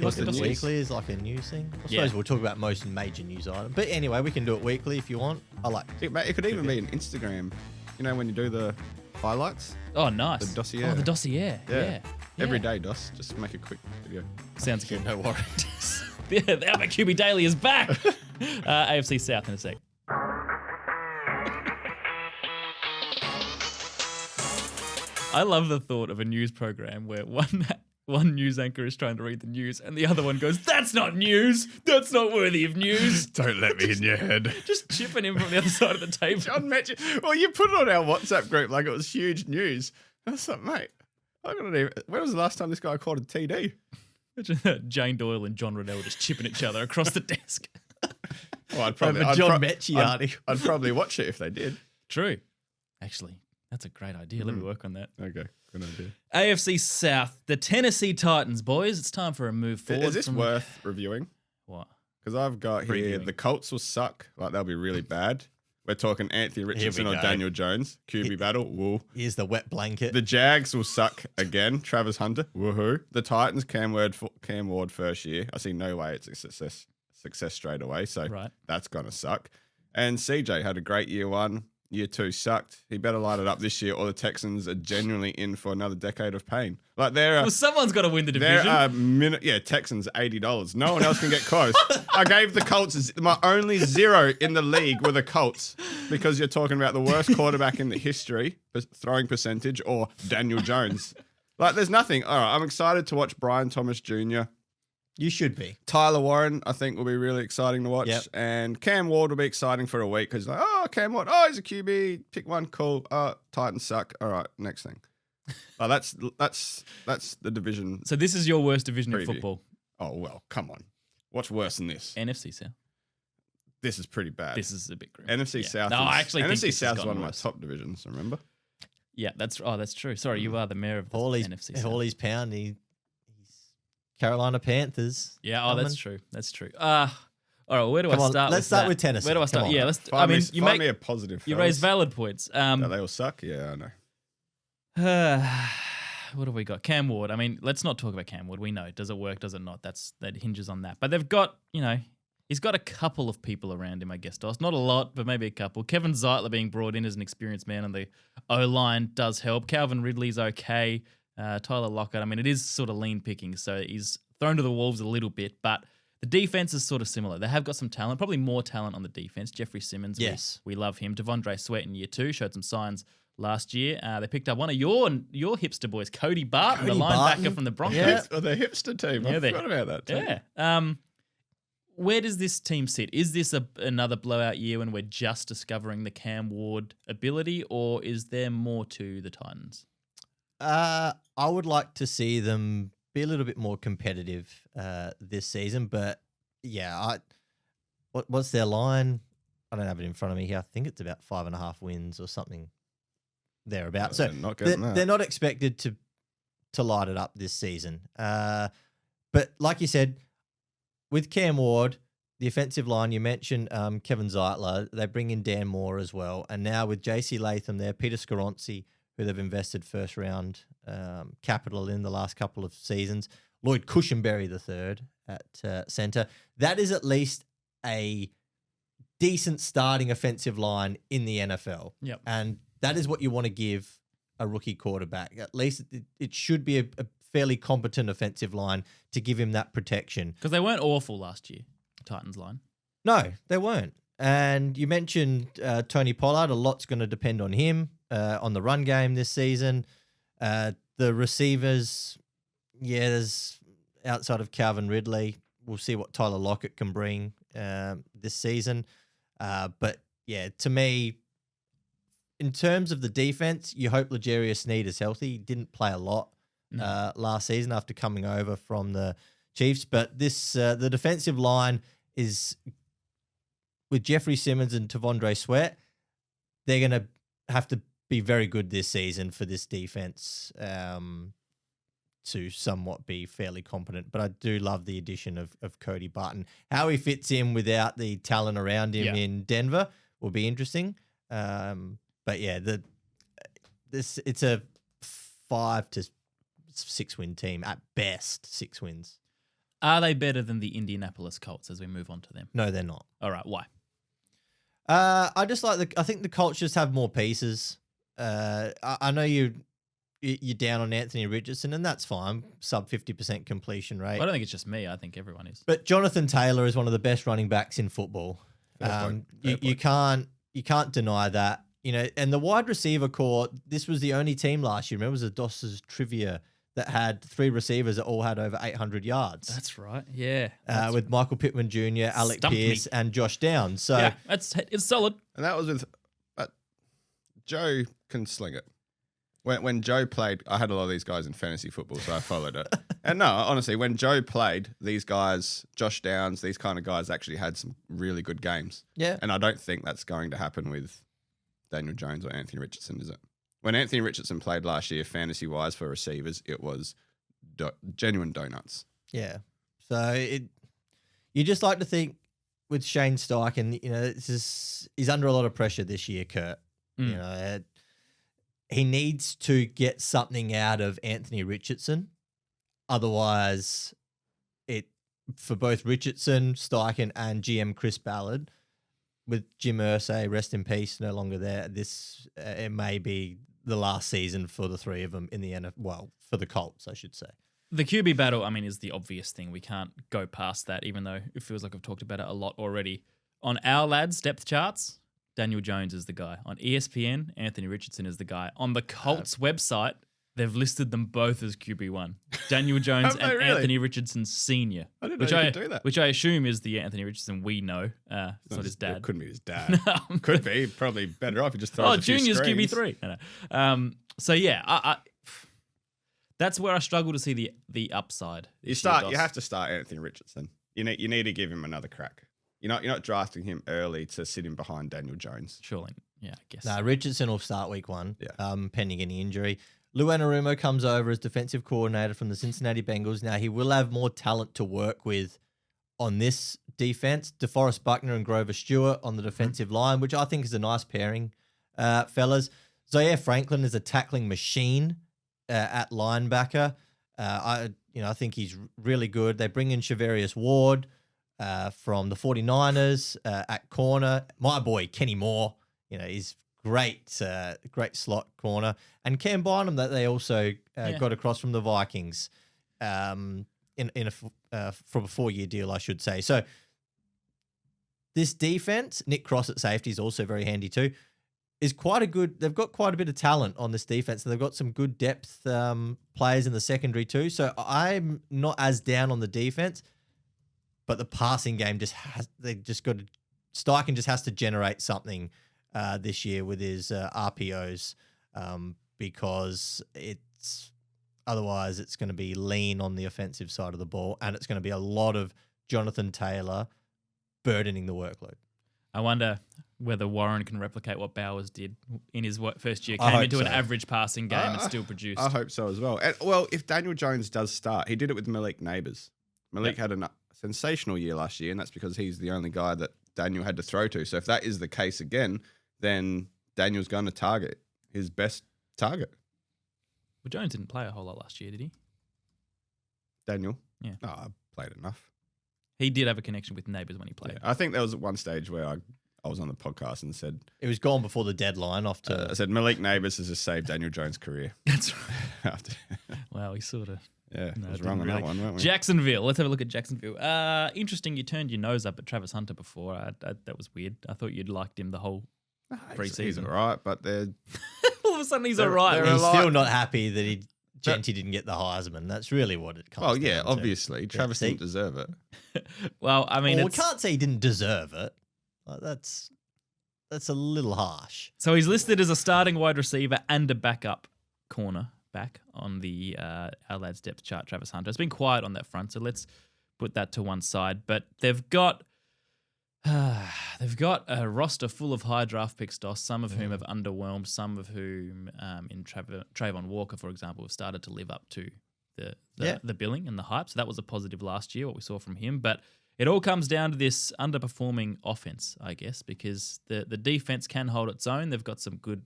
I What's think the the news? weekly is like a news thing. I suppose Yeah. we'll talk about most major news items. But anyway, we can do it weekly if you want. I like it. It could even be an Instagram. You know when you do the highlights? Oh, nice. The Dossier. Oh, the Dossier. Yeah. Every Yeah. day, Doss. Just make a quick video. Sounds good. No worries. Yeah, the Outback QB Daily is back. AFC South in a sec. I love the thought of a news program where one news anchor is trying to read the news and the other one goes, "That's not news. That's not worthy of news." Don't let me in your head. Just chipping him from the other side of the table. John Metchie. Well, you put it on our WhatsApp group like it was huge news. That's like, mate. When was the last time this guy called a TD? Imagine that Jane Doyle and John Riddell just chipping each other across the desk. Well, I'd Over John Mechie article. I'd probably watch it if they did. True. Actually, that's a great idea. Let me work on that. Okay, good idea. AFC South, the Tennessee Titans, boys. It's time for a move forward. Is this from- worth reviewing? What? Because I've got here, the Colts will suck. Like, they'll be really bad. We're talking Anthony Richardson or Daniel Jones. QB battle. Woo. Here's the wet blanket. The Jags will suck again. Travis Hunter. Woohoo. The Titans, Cam Ward first year. I see no way it's a success straight away. So that's going to suck. And CJ had a great year one. Year two sucked. He better light it up this year, or the Texans are genuinely in for another decade of pain. Like someone's got to win the division. Texans $80. No one else can get close. I gave the Colts my only zero in the league were the Colts because you're talking about the worst quarterback in the history, throwing percentage, or Daniel Jones. Like, there's nothing. All right, I'm excited to watch Brian Thomas Jr. You should be. Tyler Warren, I think, will be really exciting to watch. Yep. And Cam Ward will be exciting for a week because, like, oh, Cam Ward, oh, he's a QB. Pick one, cool. Oh, Titans suck. All right, next thing. Oh, that's the division. So this is your worst division of football. Oh, well, come on. What's worse than this? NFC South. This is pretty bad. This is a bit grim. NFC South. No, I actually think NFC South is one of my top divisions, remember? Yeah, that's true. Sorry, you are the mayor of the NFC South. Hawley's pound. He's Carolina Panthers. Yeah, that's true. That's true. All right, where do I start? Let's start with Tennessee. Where do I start? Yeah, let's. You make me a positive. You raise valid points. They all suck. Yeah, I know. What have we got? Cam Ward. I mean, let's not talk about Cam Ward. We know. Does it work? Does it not? That hinges on that. But they've got, he's got a couple of people around him, I guess, Doss. Not a lot, but maybe a couple. Kevin Zeitler being brought in as an experienced man on the O-line does help. Calvin Ridley's okay. Tyler Lockett, I mean, it is sort of lean picking, so he's thrown to the wolves a little bit, but the defense is sort of similar. They have got some talent, probably more talent on the defense. Jeffrey Simmons, yes, we love him. Devondre Sweat in year two showed some signs last year. They picked up one of your hipster boys, Cody Barton, the linebacker from the Broncos. Yeah, the hipster team. I forgot about that team. Yeah. Where does this team sit? Is this another blowout year when we're just discovering the Cam Ward ability, or is there more to the Titans? I would like to see them be a little bit more competitive this season, but yeah, what's their line? I don't have it in front of me here. I think it's about 5.5 wins or something thereabouts. So they're not expected to light it up this season. But like you said, with Cam Ward, the offensive line, you mentioned Kevin Zeitler, they bring in Dan Moore as well, and now with JC Latham there, Peter Scoronzi, who they've invested first round capital in the last couple of seasons. Lloyd Cushenberry III at center. That is at least a decent starting offensive line in the NFL. Yep. And that is what you want to give a rookie quarterback. At least it should be a fairly competent offensive line to give him that protection. Because they weren't awful last year, Titans line. No, they weren't. And you mentioned Tony Pollard. A lot's going to depend on him. On the run game this season. The receivers, there's outside of Calvin Ridley, we'll see what Tyler Lockett can bring this season. But yeah, to me, in terms of the defense, you hope L'Jarius Sneed is healthy. He didn't play a lot last season after coming over from the Chiefs. But this the defensive line is with Jeffrey Simmons and Devondre Sweat. They're going to have to be very good this season for this defense to somewhat be fairly competent. But I do love the addition of Cody Barton. How he fits in without the talent around him in Denver will be interesting. But yeah, it's a 5 to 6 win team at best, 6 wins. Are they better than the Indianapolis Colts as we move on to them? No, they're not. All right, why? I just I think the Colts just have more pieces. I know you're down on Anthony Richardson, and that's fine. Sub 50% completion rate. I don't think it's just me. I think everyone is. But Jonathan Taylor is one of the best running backs in football. You can't deny that. And the wide receiver core. This was the only team last year. Remember, it was a Doss's trivia that had 3 receivers that all had over 800 yards. That's right. Yeah. With Michael Pittman Jr., Alec Pierce, and Josh Downs. So yeah, it's solid. And that was with Joe can sling it. When Joe played, I had a lot of these guys in fantasy football, so I followed it. And no, honestly, when Joe played, these guys, Josh Downs, these kind of guys actually had some really good games. Yeah. And I don't think that's going to happen with Daniel Jones or Anthony Richardson, is it? When Anthony Richardson played last year, fantasy-wise for receivers, it was genuine donuts. Yeah. So You just like to think with Shane Steichen, he's under a lot of pressure this year, Curt. He needs to get something out of Anthony Richardson. Otherwise, for both Richardson, Steichen, and GM Chris Ballard, with Jim Irsay, rest in peace, no longer there, it may be the last season for the three of them in the NFL. Well, for the Colts, I should say. The QB battle, is the obvious thing. We can't go past that, even though it feels like I've talked about it a lot already. On our lads' depth charts, Daniel Jones is the guy. On ESPN, Anthony Richardson is the guy. On the Colts website, they've listed them both as QB1. Daniel Jones and really? Anthony Richardson Sr. I didn't know you could do that. Which I assume is the Anthony Richardson we know. It's not his dad. It couldn't be his dad. Could be. Probably better off if you just throw a few Junior's screens. QB3. No. So yeah, that's where I struggle to see the upside. You have to start Anthony Richardson. You need to give him another crack. You're not drafting him early to sit him behind Daniel Jones. Surely, yeah, I guess. No, Richardson will start week 1, Yeah. pending any injury. Lou Anarumo comes over as defensive coordinator from the Cincinnati Bengals. Now, he will have more talent to work with on this defense. DeForest Buckner and Grover Stewart on the defensive line, which I think is a nice pairing, fellas. Zaire Franklin is a tackling machine at linebacker. I think he's really good. They bring in Shavarius Ward from the 49ers at corner. My boy, Kenny Moore, he's great slot corner. And Cam Bynum that they also got across from the Vikings from a 4-year deal, I should say. So this defense, Nick Cross at safety is also very handy too, is quite a good. They've got quite a bit of talent on this defense, and they've got some good depth players in the secondary too. So I'm not as down on the defense, but the passing game Steichen just has to generate something this year with his RPOs because otherwise it's going to be lean on the offensive side of the ball, and it's going to be a lot of Jonathan Taylor burdening the workload. I wonder whether Warren can replicate what Bowers did in his first year. I Came hope into an so. average passing game and still produced. I hope so as well. And, well, if Daniel Jones does start, he did it with Malik Neighbors. Malik had a sensational year last year, and that's because he's the only guy that Daniel had to throw to. So if that is the case again, then Daniel's going to target his best target. Well, Jones didn't play a whole lot last year, did he? Daniel? Yeah. Oh, I played enough. He did have a connection with Neighbours when he played. Yeah, I think there was at one stage where I was on the podcast and said... It was gone before the deadline. I said Malik Neighbors has just saved Daniel Jones' career. That's right. Wow, he sort of... Yeah, No, I was didn't wrong on really. that one, weren't we? Jacksonville. Let's have a look at Jacksonville. Interesting. You turned your nose up at Travis Hunter before. That was weird. I thought you'd liked him the whole preseason. He's all right, but they're... All of a sudden, he's They're- all right. they're He's a lot- still not happy that Genty didn't get the Heisman. That's really what it comes Well, down yeah, to. obviously. Travis see? didn't deserve it. Well, I mean, Well, we it's, can't say he didn't deserve it. Like, that's a little harsh. so he's listed as a starting wide receiver and a backup corner back on the our lads depth chart. Travis Hunter. It's been quiet on that front, so let's put that to one side. But they've got a roster full of high draft picks, Doss, some of whom have underwhelmed, some of whom in Trayvon Walker, for example, have started to live up to the billing and the hype. So that was a positive last year, what we saw from him. But it all comes down to this underperforming offense, I guess, because the defense can hold its own. They've got some good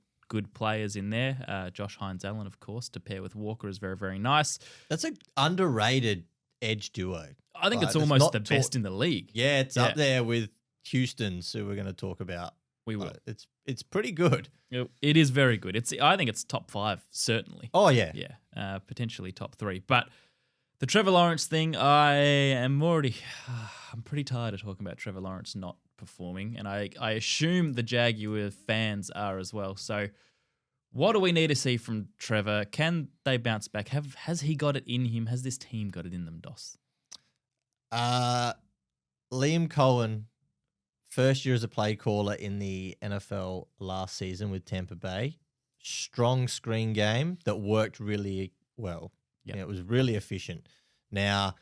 players in there. Josh Hines-Allen, of course, to pair with Walker is very, very nice. That's an underrated edge duo. I think Like, it's it's almost not the best in the league. Yeah, it's up there with Houston's, who we're going to talk about. We will. It's pretty good. It is very good. I think it's top 5, certainly. Oh, yeah. Yeah, potentially top 3. But the Trevor Lawrence thing, I'm pretty tired of talking about Trevor Lawrence not performing, and I assume the Jaguar fans are as well. So what do we need to see from Trevor? Can they bounce back? Has he got it in him? Has this team got it in them, Doss? Liam Cohen, first year as a play caller in the NFL last season with Tampa Bay. Strong screen game that worked really well. Yep. Yeah, it was really efficient. Now,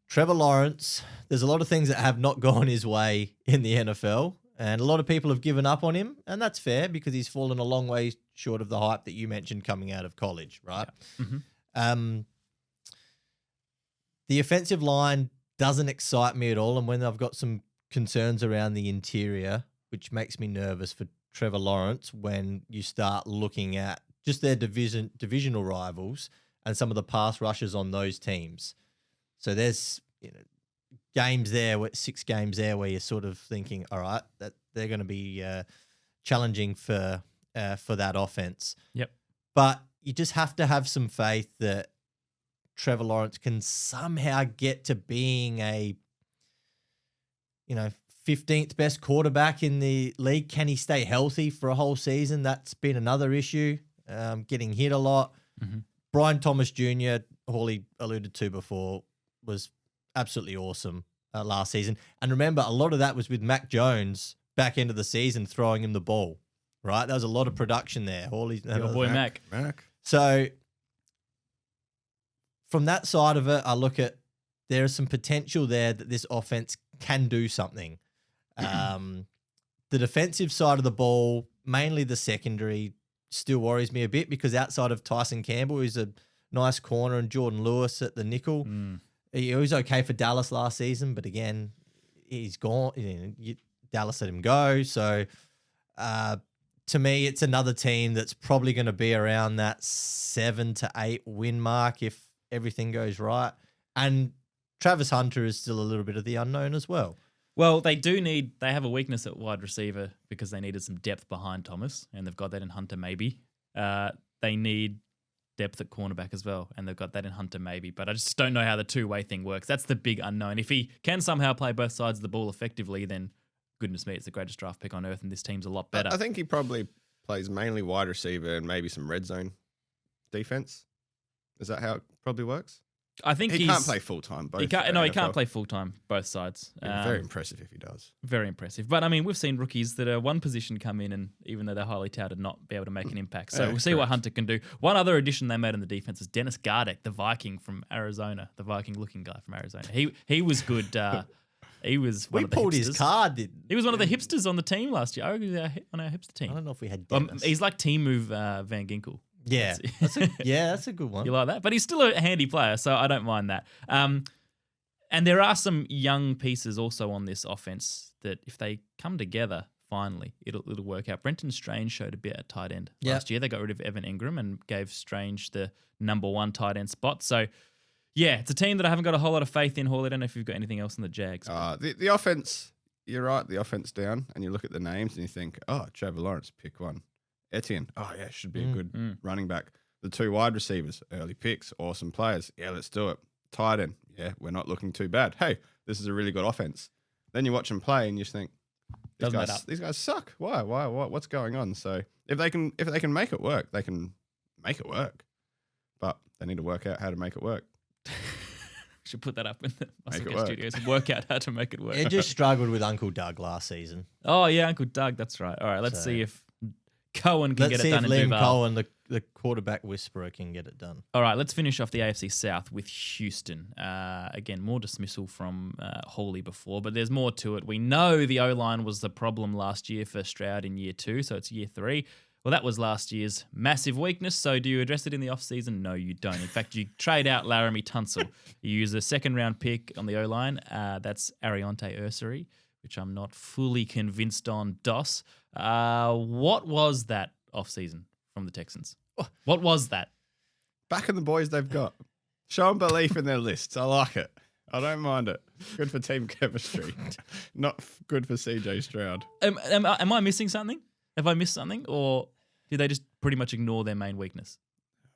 Trevor Lawrence, there's a lot of things that have not gone his way in the NFL, and a lot of people have given up on him, and that's fair because he's fallen a long way short of the hype that you mentioned coming out of college, right? Yeah. Mm-hmm. The offensive line doesn't excite me at all. And when I've got some concerns around the interior, which makes me nervous for Trevor Lawrence when you start looking at just their divisional rivals and some of the pass rushes on those teams. So there's games there, 6 games there where you're sort of thinking, all right, that they're going to be challenging for that offense. Yep. But you just have to have some faith that Trevor Lawrence can somehow get to being a 15th best quarterback in the league. Can he stay healthy for a whole season? That's been another issue. Getting hit a lot. Mm-hmm. Brian Thomas Jr., Hawley alluded to before, was absolutely awesome last season. And remember, a lot of that was with Mac Jones back end of the season throwing him the ball, right? There was a lot of production there. Hawley's your boy Mac. So from that side of it, I look at there is some potential there that this offense can do something. The defensive side of the ball, mainly the secondary, still worries me a bit because outside of Tyson Campbell, who's a nice corner, and Jordan Lewis at the nickel, he was okay for Dallas last season, but again, he's gone. Dallas let him go. So to me, it's another team that's probably going to be around that 7 to 8 win mark if everything goes right. And Travis Hunter is still a little bit of the unknown as well. Well, they have a weakness at wide receiver because they needed some depth behind Thomas, and they've got that in Hunter maybe. They need depth at cornerback as well, and they've got that in Hunter maybe. But I just don't know how the two-way thing works. That's the big unknown. If he can somehow play both sides of the ball effectively, then goodness me, it's the greatest draft pick on earth, and this team's a lot better. I think he probably plays mainly wide receiver and maybe some red zone defense. Is that how it probably works? I think he can't play full-time both. He can't play full-time both sides. Yeah, very impressive if he does. Very impressive. But, I mean, we've seen rookies that are one position come in and even though they're highly touted, not be able to make an impact. So we'll see what Hunter can do. One other addition they made in the defense is Dennis Gardeck, the Viking from Arizona, the Viking-looking guy from Arizona. He was good. He was one of the hipsters. We pulled his card. He was one of the hipsters on the team last year. I was on our hipster team. I don't know if we had Dennis. He's like team move Van Ginkel. Yeah, that's a good one. You like that? But he's still a handy player, so I don't mind that. And there are some young pieces also on this offense that if they come together, finally, it'll work out. Brenton Strange showed a bit at tight end last year. They got rid of Evan Ingram and gave Strange the number 1 tight end spot. So, yeah, it's a team that I haven't got a whole lot of faith in. Hall, I don't know if you've got anything else in the Jags. The offense, you're right, the offense down, and you look at the names and you think, Trevor Lawrence, pick one. Etienne, should be a good running back. The 2 wide receivers, early picks, awesome players. Yeah, let's do it. Tight end, yeah, we're not looking too bad. Hey, this is a really good offense. Then you watch them play and you just think, these guys suck. Why? What's going on? So if they can make it work, they can make it work. But they need to work out how to make it work. Should put that up in the Muscle Studios and work out how to make it work. It just struggled with Uncle Doug last season. Oh yeah, Uncle Doug, that's right. All right, let's see if Cohen can get it done in Duval. Let's see if Liam Cohen, the quarterback whisperer, can get it done. All right, let's finish off the AFC South with Houston. Again, more dismissal from Hawley before, but there's more to it. We know the O-line was the problem last year for Stroud in year 2, so it's year 3. Well, that was last year's massive weakness, so do you address it in the offseason? No, you don't. In fact, you trade out Laramie Tunsil. You use a second-round pick on the O-line. That's Ariante Ursary, which I'm not fully convinced on. Doss. What was that offseason from the Texans? What was that? Backing the boys they've got. Showing belief in their lists. I like it. I don't mind it. Good for team chemistry. Not good for CJ Stroud. Am I missing something? Have I missed something? Or did they just pretty much ignore their main weakness?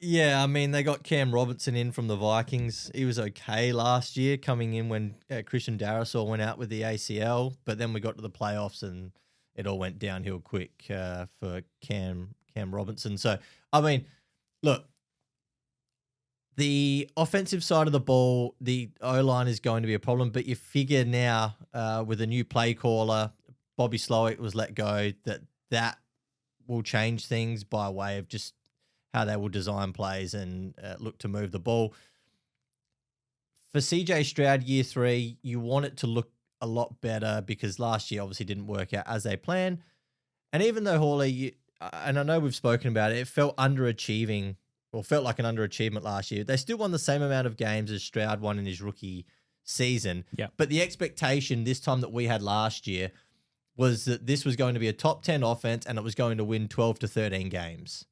Yeah, I mean, they got Cam Robinson in from the Vikings. He was okay last year coming in when Christian Darrisaw went out with the ACL, but then we got to the playoffs and it all went downhill quick for Cam Robinson. So, I mean, look, the offensive side of the ball, the O-line is going to be a problem, but you figure now with a new play caller, Bobby Slowick was let go, that will change things by way of just how they will design plays and look to move the ball. For CJ Stroud, year 3, you want it to look a lot better because last year obviously didn't work out as they planned. And even though Hawley, and I know we've spoken about it, it felt like an underachievement last year. They still won the same amount of games as Stroud won in his rookie season. Yeah. But the expectation this time that we had last year was that this was going to be a top 10 offense and it was going to win 12 to 13 games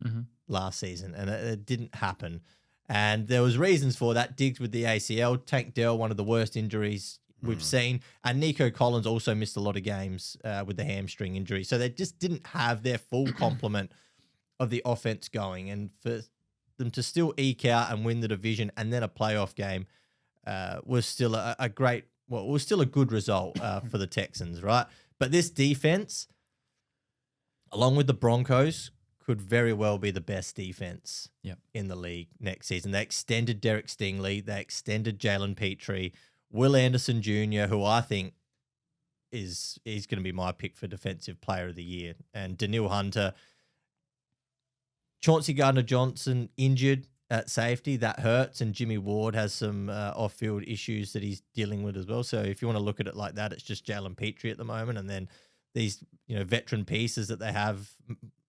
last season. And it didn't happen. And there was reasons for that. Diggs with the ACL, Tank Dell, one of the worst injuries we've seen. And Nico Collins also missed a lot of games with the hamstring injury. So they just didn't have their full complement of the offense going. And for them to still eke out and win the division and then a playoff game was still a good result for the Texans, right? But this defense, along with the Broncos, could very well be the best defense in the league next season. They extended Derek Stingley. They extended Jalen Petrie. Will Anderson Jr., who I think is going to be my pick for Defensive Player of the Year. And Daniil Hunter. Chauncey Gardner-Johnson injured at safety. That hurts. And Jimmy Ward has some off-field issues that he's dealing with as well. So if you want to look at it like that, it's just Jalen Petrie at the moment. And then these veteran pieces that they have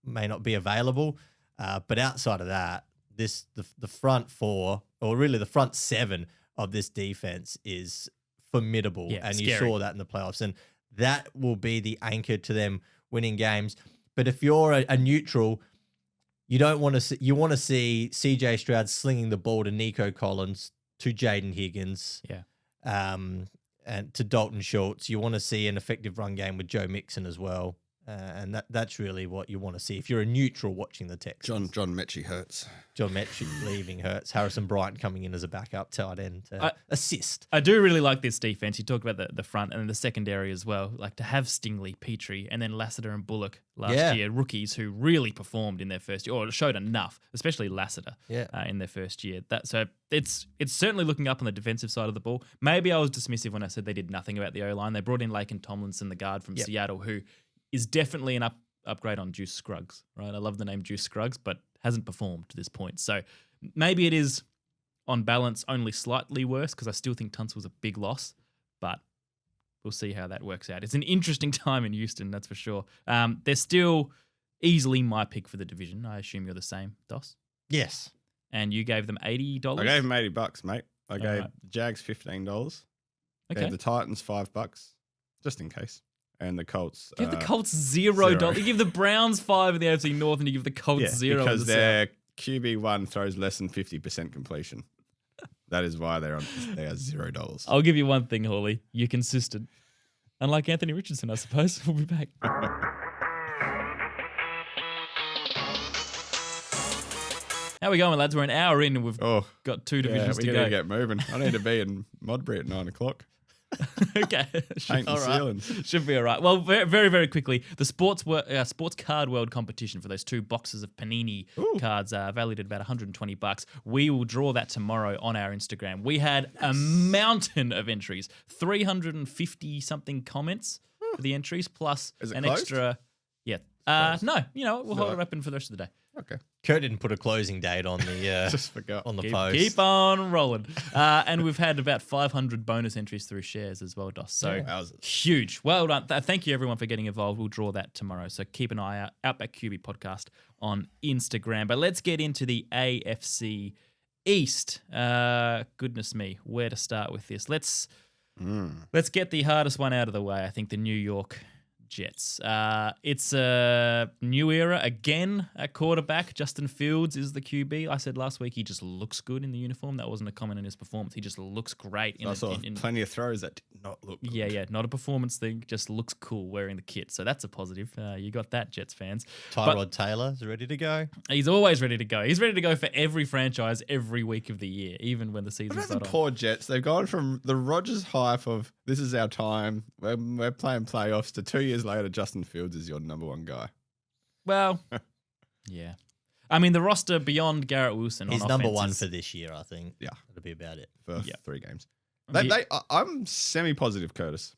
may not be available. But outside of that, the front four, or really the front seven of this defense is formidable. And scary. You saw that in the playoffs. And that will be the anchor to them winning games. But if you're a neutral, you don't want to see, you want to see CJ Stroud slinging the ball to Nico Collins, to Jaden Higgins, and to Dalton Schultz. You want to see an effective run game with Joe Mixon as well. And that's really what you want to see if you're a neutral watching the Texans. John Mechie hurts. John Mechie leaving hurts. Harrison Bryant coming in as a backup tight end to assist. I do really like this defense. You talk about the front and then the secondary as well. Like to have Stingley, Petrie, and then Lassiter and Bullock last year, rookies who really performed in their first year, or showed enough, especially Lassiter in their first year. So it's certainly looking up on the defensive side of the ball. Maybe I was dismissive when I said they did nothing about the O-line. They brought in Laken Tomlinson, the guard from Seattle, who is definitely an upgrade on Juice Scruggs, right? I love the name Juice Scruggs, but hasn't performed to this point. So maybe it is, on balance, only slightly worse, because I still think Tunsil was a big loss, but we'll see how that works out. It's an interesting time in Houston, that's for sure. They're still easily my pick for the division. I assume you're the same, Doss? Yes. And you gave them $80? I gave them $80, mate. I gave the Jags $15. Okay. Gave the Titans $5, just in case. And the Colts. Give the Colts $0. You give the Browns $5 in the AFC North, and you give the Colts $0 because their QB1 throws less than 50% completion. That is why they are $0. I'll give you one thing, Hawley. You're consistent. Unlike Anthony Richardson, I suppose. We'll be back. How we going, lads? We're an hour in and we've got two divisions to go. We need to get moving. I need to be in Modbury at 9 o'clock. Okay, should be all right. Well, very, very, very quickly, the sports card world competition for those 2 boxes of Panini cards valued at about $120. We will draw that tomorrow on our Instagram. We had a mountain of entries, 350 something comments for the entries, plus an closed? Extra. Yeah. No, we'll hold it open for the rest of the day. Okay. Curt didn't put a closing date on the just forgot on the post. Keep on rolling. And we've had about 500 bonus entries through shares as well, Doss. So huge. Well done. Thank you everyone for getting involved. We'll draw that tomorrow. So keep an eye out. Outback QB Podcast on Instagram. But let's get into the AFC East. Goodness me, where to start with this? Let's get the hardest one out of the way. I think the New York Jets. It's a new era again at quarterback. Justin Fields is the QB. I said last week he just looks good in the uniform. That wasn't a comment in his performance. He just looks great. I saw plenty of throws that did not look good. Yeah, not a performance thing. Just looks cool wearing the kit. So that's a positive. You got that, Jets fans. Tyrod Taylor is ready to go. He's always ready to go. He's ready to go for every franchise every week of the year, even when the season's not on. The poor Jets. They've gone from the Rodgers hype of this is our time, we're playing playoffs, to 2 years later, Justin Fields is your number one guy. Well, yeah. I mean, the roster beyond Garrett Wilson. He's number one for this year, I think. Yeah. That'll be about it. For 3 games. I'm semi-positive, Curtis.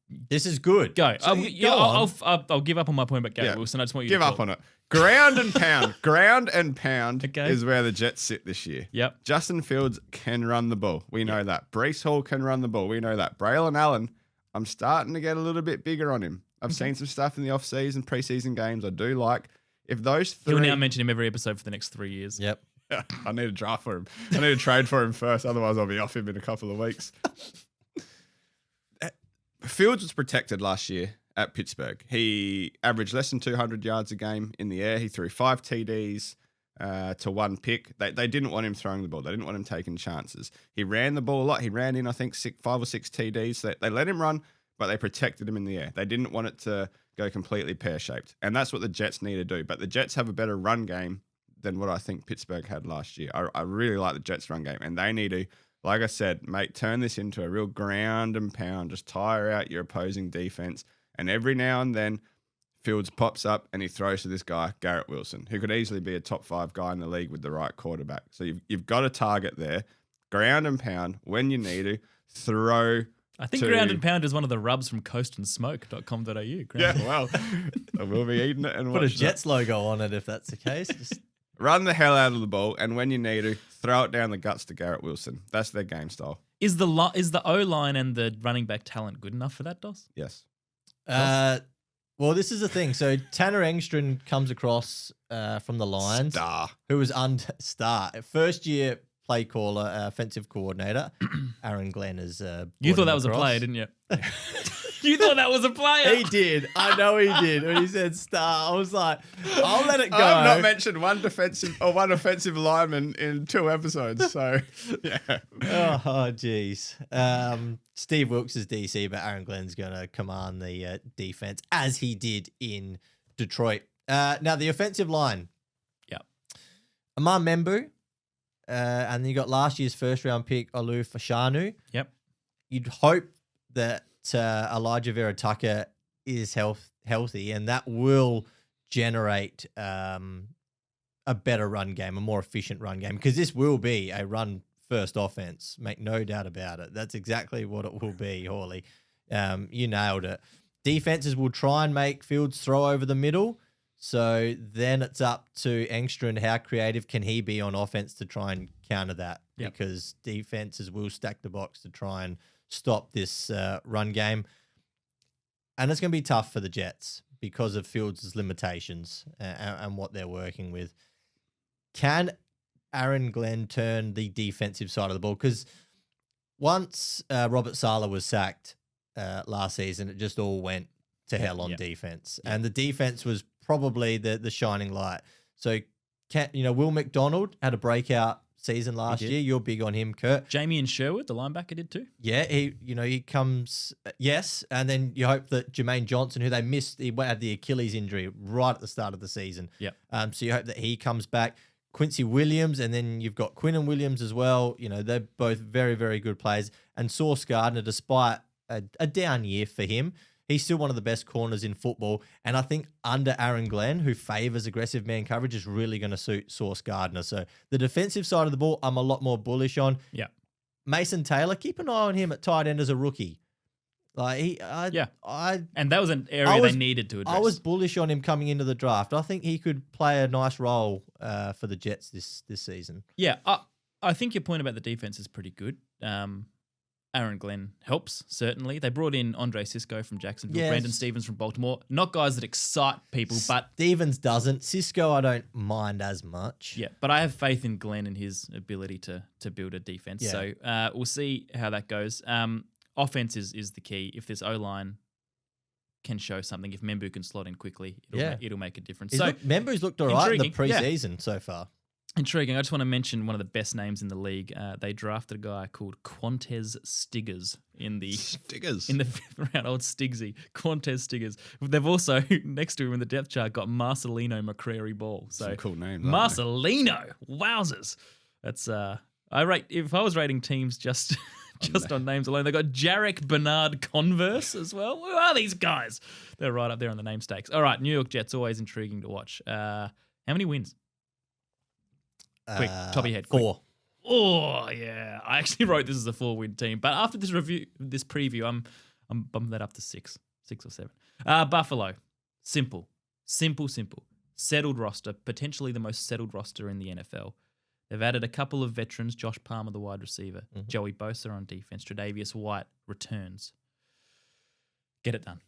This is good. Go. I'll give up on my point about Garrett Wilson. I just want you to give up on it. Ground and pound. Ground and pound is where the Jets sit this year. Yep. Justin Fields can run the ball. We know that. Breece Hall can run the ball. We know that. Braylon Allen, I'm starting to get a little bit bigger on him. I've seen some stuff in the off-season, preseason games I do like. If those 3... You'll now mention him every episode for the next 3 years. Yep. I need a draft for him. I need to trade for him first, otherwise I'll be off him in a couple of weeks. Fields was protected last year at Pittsburgh. He averaged less than 200 yards a game in the air. He threw 5 TDs to 1 pick. They didn't want him throwing the ball. They didn't want him taking chances. He ran the ball a lot. He ran in, I think, 5 or 6 TDs. They let him run, but they protected him in the air. They didn't want it to go completely pear-shaped. And that's what the Jets need to do. But the Jets have a better run game than what I think Pittsburgh had last year. I really like the Jets' run game. And they need to, like I said, mate, turn this into a real ground and pound. Just tire out your opposing defense. And every now and then, Fields pops up and he throws to this guy, Garrett Wilson, who could easily be a top 5 guy in the league with the right quarterback. So you've got a target there. Ground and pound when you need to. Throw. I think ground and pound is one of the rubs from coastandsmoke.com.au. Yeah, well, we'll be eating it and put a Jets logo on it if that's the case. Just run the hell out of the ball, and when you need to, throw it down the guts to Garrett Wilson. That's their game style. Is the O-line and the running back talent good enough for that, Doss? Yes. Well, this is the thing. So Tanner Engstrand comes across from the Lions, who was star first year play caller, offensive coordinator. Aaron Glenn is. You thought that was a player, didn't you? You thought that was a player. He did. I know he did. When he said star, I was like, I'll let it go. I've not mentioned one offensive lineman in 2 episodes. So, yeah. Oh, geez. Steve Wilkes is DC, but Aaron Glenn's going to command the defense as he did in Detroit. Now, the offensive line. Yeah. Amar Membu. And then you got last year's first-round pick, Olu Fashanu. Yep. You'd hope that Elijah Vera Tucker is healthy, and that will generate a better run game, a more efficient run game, because this will be a run-first offense. Make no doubt about it. That's exactly what it will be, Hawley. You nailed it. Defenses will try and make Fields throw over the middle. So then it's up to Engstrand. How creative can he be on offense to try and counter that? Yep. Because defenses will stack the box to try and stop this run game. And it's going to be tough for the Jets because of Fields' limitations and what they're working with. Can Aaron Glenn turn the defensive side of the ball? Because once Robert Saleh was sacked last season, it just all went to hell on defense. And the defense was probably the shining light. So, Will McDonald had a breakout season last year. You're big on him, Curt. Jamie and Sherwood, the linebacker, did too. Yeah, he comes, yes, and then you hope that Jermaine Johnson, who they missed, he had the Achilles injury right at the start of the season. Yeah. So you hope that he comes back. Quincy Williams, and then you've got Quinnen Williams as well. They're both very, very good players. And Sauce Gardner, despite a down year for him, he's still one of the best corners in football. And I think under Aaron Glenn, who favors aggressive man coverage, is really going to suit Sauce Gardner. So the defensive side of the ball, I'm a lot more bullish on. Yeah. Mason Taylor, keep an eye on him at tight end as a rookie. And that was an area they needed to address. I was bullish on him coming into the draft. I think he could play a nice role for the Jets this season. Yeah, I think your point about the defense is pretty good. Aaron Glenn helps, certainly. They brought in Andre Sisco from Jacksonville, yes. Brandon Stevens from Baltimore. Not guys that excite people, but... Stevens doesn't. Sisco I don't mind as much. Yeah, but I have faith in Glenn and his ability to build a defense. Yeah. So we'll see how that goes. Offense is the key. If this O-line can show something, if Membu can slot in quickly, it'll make a difference. Membu's looked all right in the preseason so far. Intriguing. I just want to mention one of the best names in the league. They drafted a guy called Quantez Stiggers in the 5th round. Old Stigsy, Quantez Stiggers. They've also next to him in the depth chart got Marcelino McCrary Ball. So some cool names. Marcelino, wowzers. That's if I was rating teams just on names alone, they got Jarek Bernard Converse as well. Who are these guys? They're right up there on the name stakes. All right, New York Jets, always intriguing to watch. How many wins? Quick, top of your head. 4. Oh, yeah. I actually wrote this as a 4-win team. But after this preview, I'm bumping that up to 6 or 7. Buffalo. Simple. Settled roster. Potentially the most settled roster in the NFL. They've added a couple of veterans. Josh Palmer, the wide receiver. Mm-hmm. Joey Bosa on defense. Tre'Davious White returns. Get it done.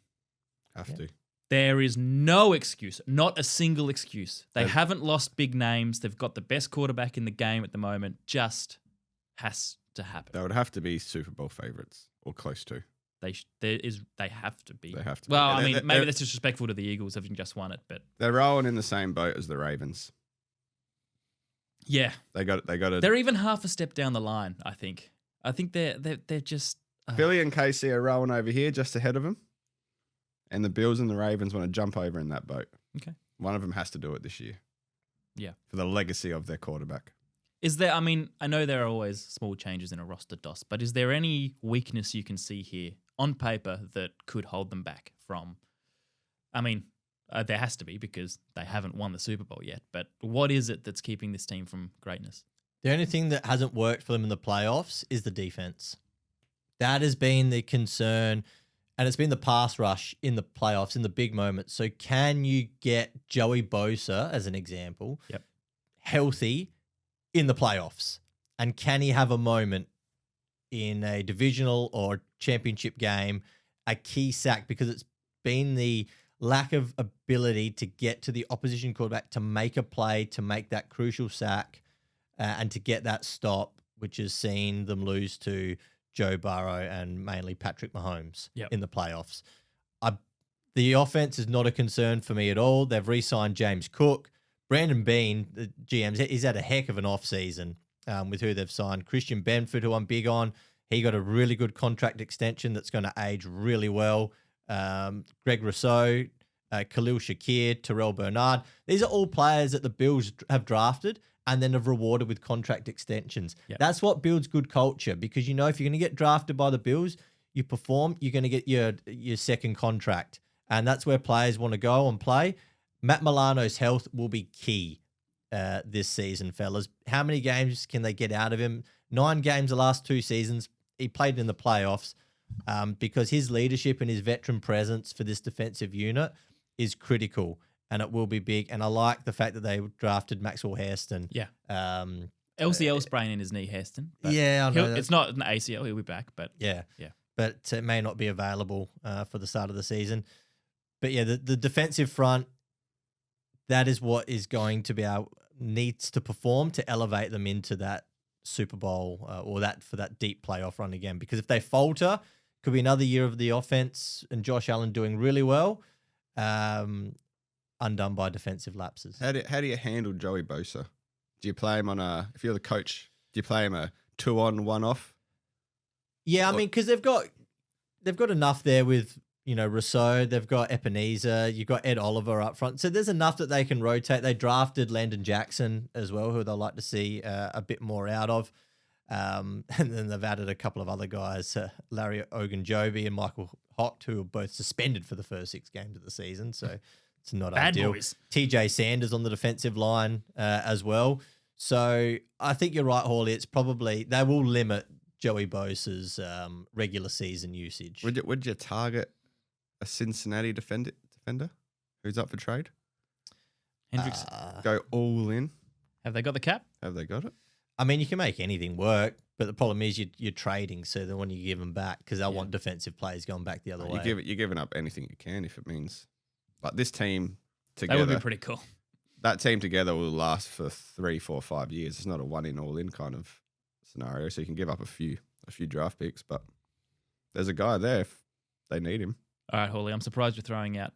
Have to. There is no excuse, not a single excuse. They haven't lost big names. They've got the best quarterback in the game at the moment. Just has to happen. They would have to be Super Bowl favorites or close to. They have to be. They have to. Well, be. I mean, maybe that's disrespectful to the Eagles having just won it, but they're rolling in the same boat as the Ravens. Yeah, they got to. They're even half a step down the line. I think they're just. Philly and KC are rolling over here just ahead of them, and the Bills and the Ravens want to jump over in that boat. Okay, one of them has to do it this year. Yeah, for the legacy of their quarterback. Is there? I mean, I know there are always small changes in a roster, Dos, but is there any weakness you can see here on paper that could hold them back from? I mean. There has to be because they haven't won the Super Bowl yet. But what is it that's keeping this team from greatness? The only thing that hasn't worked for them in the playoffs is the defense. That has been the concern, and it's been the pass rush in the playoffs in the big moments. So can you get Joey Bosa, as an example, healthy in the playoffs? And can he have a moment in a divisional or championship game, a key sack? Because it's been the lack of ability to get to the opposition quarterback to make a play, to make that crucial sack, and to get that stop, which has seen them lose to Joe Burrow and mainly Patrick Mahomes in the playoffs. The offense is not a concern for me at all. They've re-signed James Cook. Brandon Beane, the GM, he's had a heck of an offseason with who they've signed. Christian Benford, who I'm big on, he got a really good contract extension that's going to age really well. Greg Rousseau, Khalil Shakir, Terrell Bernard. These are all players that the Bills have drafted and then have rewarded with contract extensions. Yep. That's what builds good culture because, if you're going to get drafted by the Bills, you perform, you're going to get your second contract. And that's where players want to go and play. Matt Milano's health will be key this season, fellas. How many games can they get out of him? 9 games the last 2 seasons. He played in the playoffs. Because his leadership and his veteran presence for this defensive unit is critical, and it will be big. And I like the fact that they drafted Maxwell Hairston. Yeah. LCL sprain in his knee, Hairston. Yeah, I know. It's not an ACL. He'll be back, but yeah. But it may not be available for the start of the season. But yeah, the defensive front, that is what is going to needs to perform to elevate them into that Super Bowl or for that deep playoff run again. Because if they falter, could be another year of the offense and Josh Allen doing really well, undone by defensive lapses. How do you handle Joey Bosa? Do you play him if you're the coach, do you play him a 2-on, 1-off? Yeah, I mean, because they've got enough there with, Rousseau, they've got Ebenezer, you've got Ed Oliver up front. So there's enough that they can rotate. They drafted Landon Jackson as well, who they'll like to see a bit more out of. And then they've added a couple of other guys, Larry Ogunjobi and Michael Hocht, who are both suspended for the first 6 games of the season. So it's not ideal. Boys. TJ Sanders on the defensive line as well. So I think you're right, Hawley. It's probably, they will limit Joey Bosa's regular season usage. Would you target a Cincinnati defender who's up for trade? Hendricks. Go all in. Have they got the cap? Have they got it? I mean, you can make anything work, but the problem is you're trading, so then when you give them back, because they'll want defensive players going back the other way. You're giving up anything you can if it means. Like this team together. That would be pretty cool. That team together will last for 3, 4, 5 years. It's not a one-in, all-in kind of scenario, so you can give up a few draft picks, but there's a guy there if they need him. All right, Hawley, I'm surprised you're throwing out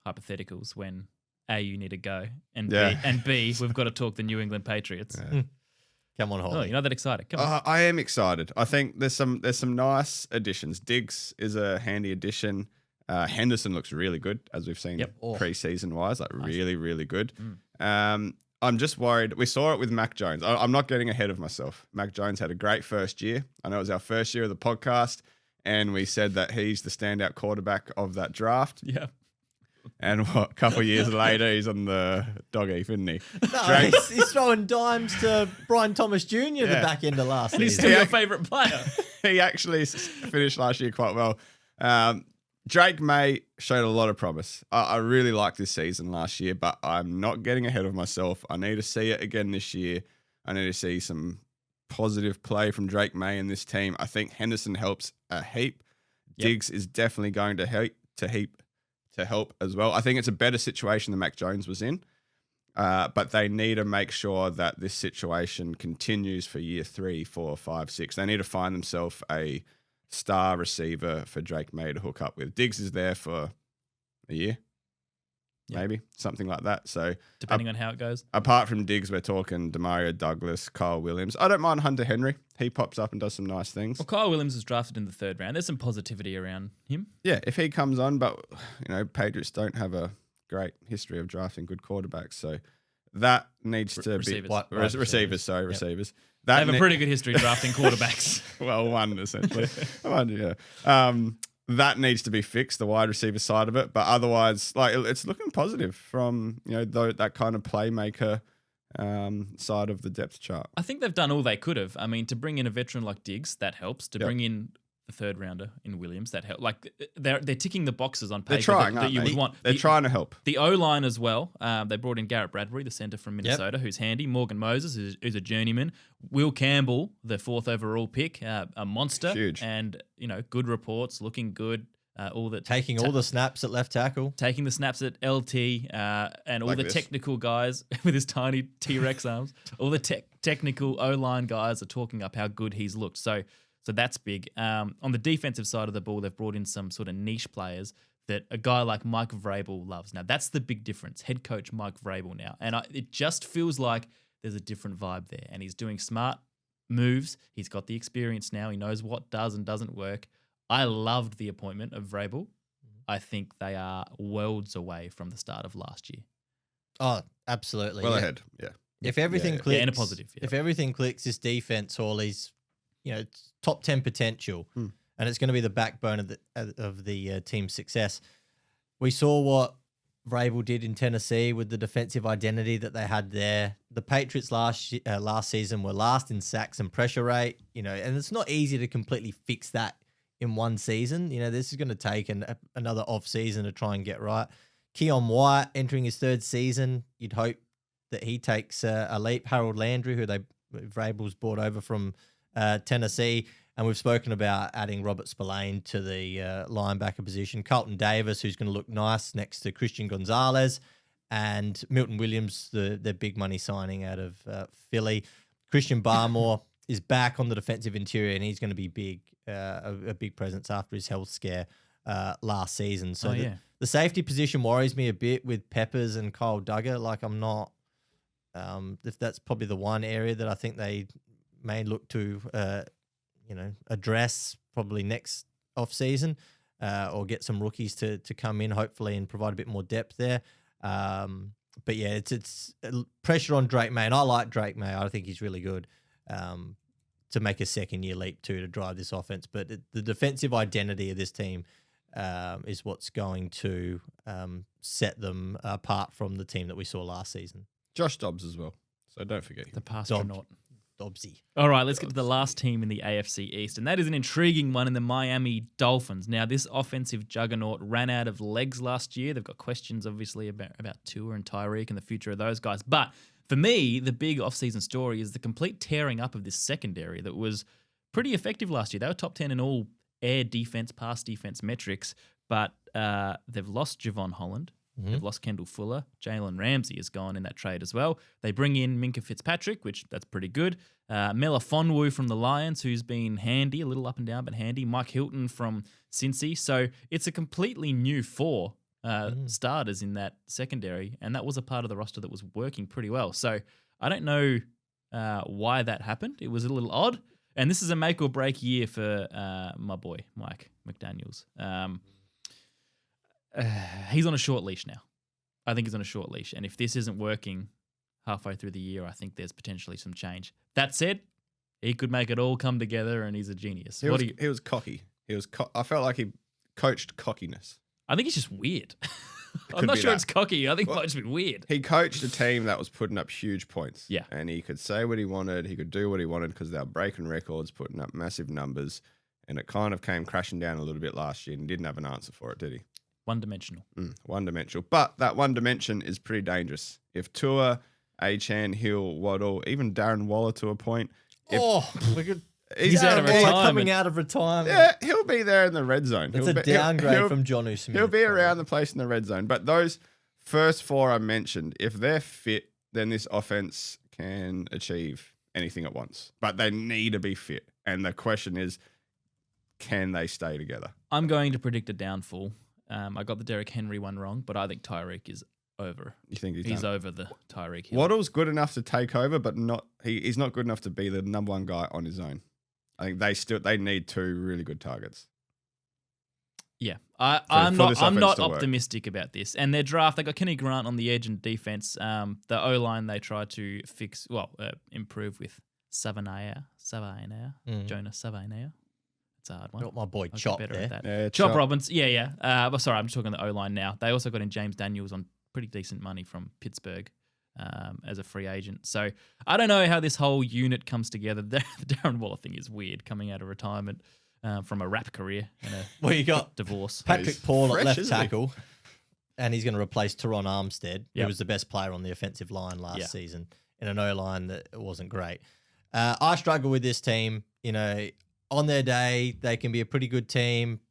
hypotheticals when A, you need to go, and B, we've got to talk the New England Patriots. Yeah. Come on, Hawley. Oh, you're not that excited. Come on. I am excited. I think there's some nice additions. Diggs is a handy addition. Henderson looks really good, as we've seen preseason wise, really, really good. I'm just worried. We saw it with Mac Jones. I'm not getting ahead of myself. Mac Jones had a great first year. I know it was our first year of the podcast, and we said that he's the standout quarterback of that draft. Yeah. And a couple of years later, he's on the dog heap, isn't he? No, he's throwing dimes to Brian Thomas Jr. the back end of last season. And he's still your favourite player. He actually finished last year quite well. Drake May showed a lot of promise. I really liked this season last year, but I'm not getting ahead of myself. I need to see it again this year. I need to see some positive play from Drake May in this team. I think Henderson helps a heap. Diggs is definitely going to help as well. I think it's a better situation than Mac Jones was in, but they need to make sure that this situation continues for year 3, 4, 5, 6. They need to find themselves a star receiver for Drake May to hook up with. Diggs is there for a year, maybe something like that. So depending on how it goes. Apart from Diggs, we're talking Demario Douglas, Kyle Williams. I don't mind Hunter Henry. He pops up and does some nice things. Well, Kyle Williams was drafted in the 3rd round. There's some positivity around him. Yeah, if he comes on, but Patriots don't have a great history of drafting good quarterbacks, so that needs to receivers. be receivers. Sorry, receivers. They have a pretty good history drafting quarterbacks. Well, one essentially. That needs to be fixed, the wide receiver side of it. But otherwise, it's looking positive from that kind of playmaker side of the depth chart. I think they've done all they could have. I mean, to bring in a veteran like Diggs, that helps. To bring in the 3rd rounder in Williams, that helps. Like they're ticking the boxes on paper that you would want. They're trying to help. The O-line as well. They brought in Garrett Bradbury, the center from Minnesota, who's handy. Morgan Moses, who's a journeyman. Will Campbell, the 4th overall pick, a monster. Huge. And, good reports, looking good. Taking all the snaps at left tackle. Taking the snaps at LT and all the technical guys with his tiny T-Rex arms. All the technical O-line guys are talking up how good he's looked. So that's big. On the defensive side of the ball, they've brought in some sort of niche players that a guy like Mike Vrabel loves. Now, that's the big difference. Head coach Mike Vrabel now. And it just feels like there's a different vibe there. And he's doing smart moves. He's got the experience now. He knows what does and doesn't work. I loved the appointment of Vrabel. I think they are worlds away from the start of last year. Oh, absolutely. Well ahead, yeah. If everything clicks, in a positive. Yeah. If everything clicks, this defense, Hawley's, top 10 potential, and it's going to be the backbone of the team's success. We saw what Vrabel did in Tennessee with the defensive identity that they had there. The Patriots last season were last in sacks and pressure rate, and it's not easy to completely fix that in one season. This is going to take another off season to try and get right. Keon White entering his 3rd season. You'd hope that he takes a leap. Harold Landry, who Vrabel's brought over from Tennessee, and we've spoken about adding Robert Spillane to the linebacker position. Carlton Davis, who's going to look nice next to Christian Gonzalez, and Milton Williams, the big money signing out of Philly. Christian Barmore is back on the defensive interior, and he's going to be big, a big presence after his health scare last season. So the safety position worries me a bit with Peppers and Kyle Duggar. Like, I'm not, if that's probably the one area that I think they may look to, address probably next off season, or get some rookies to come in hopefully and provide a bit more depth there. But yeah, it's pressure on Drake May, and I like Drake May. I think he's really good to make a 2nd-year leap to drive this offense. But the defensive identity of this team is what's going to set them apart from the team that we saw last season. Josh Dobbs as well, so don't forget him. The Pastronaut. Dobbsy. All right, let's get to the last team in the AFC East, and that is an intriguing one in the Miami Dolphins. Now, this offensive juggernaut ran out of legs last year. They've got questions, obviously, about Tua and Tyreek and the future of those guys. But for me, the big offseason story is the complete tearing up of this secondary that was pretty effective last year. They were top 10 in all air defense, pass defense metrics, but they've lost Javon Holland. Mm-hmm. They've lost Kendall Fuller. Jalen Ramsey has gone in that trade as well. They bring in Minka Fitzpatrick, which that's pretty good. Melifonwu from the Lions, who's been handy, a little up and down, but handy. Mike Hilton from Cincy. So it's a completely new 4 starters in that secondary, and that was a part of the roster that was working pretty well. So I don't know why that happened. It was a little odd. And this is a make or break year for my boy, Mike McDaniels. He's on a short leash now. I think he's on a short leash. And if this isn't working halfway through the year, I think there's potentially some change. That said, he could make it all come together, and he's a genius. He was cocky. I felt like he coached cockiness. I think he's just weird. I'm not sure it's cocky. I think it might just be weird. He coached a team that was putting up huge points. Yeah. And he could say what he wanted. He could do what he wanted because they were breaking records, putting up massive numbers. And it kind of came crashing down a little bit last year, and didn't have an answer for it, did he? One-dimensional. One-dimensional. But that one dimension is pretty dangerous. If Tua, Achane, Hill, Waddle, even Darren Waller to a point. He's out of retirement. Coming out of retirement. Yeah, he'll be there in the red zone. It's a downgrade from Jonnu Smith. He'll be around the place in the red zone. But those first 4 I mentioned, if they're fit, then this offense can achieve anything at once. But they need to be fit. And the question is, can they stay together? I'm going to predict a downfall. I got the Derrick Henry one wrong, but I think Tyreek is over. You think he's done? over the Tyreek Hill. Waddle's good enough to take over, but he's not good enough to be the number one guy on his own. I think they need 2 really good targets. Yeah, I'm not to optimistic about this. And their draft, they got Kenny Grant on the edge and defense. The O-line they tried to improve with Savanaia, Jonas Savanaia. It's a hard one. Got my boy Chop there. Yeah, Chop Robbins. Yeah. Sorry, I'm just talking the O-line now. They also got in James Daniels on pretty decent money from Pittsburgh as a free agent. So I don't know how this whole unit comes together. The Darren Waller thing is weird coming out of retirement. From a rap career and a you got divorce. Patrick Paul at left tackle, and he's going to replace Teron Armstead, who was the best player on the offensive line last season, in an O-line that wasn't great. I struggle with this team. On their day, they can be a pretty good team,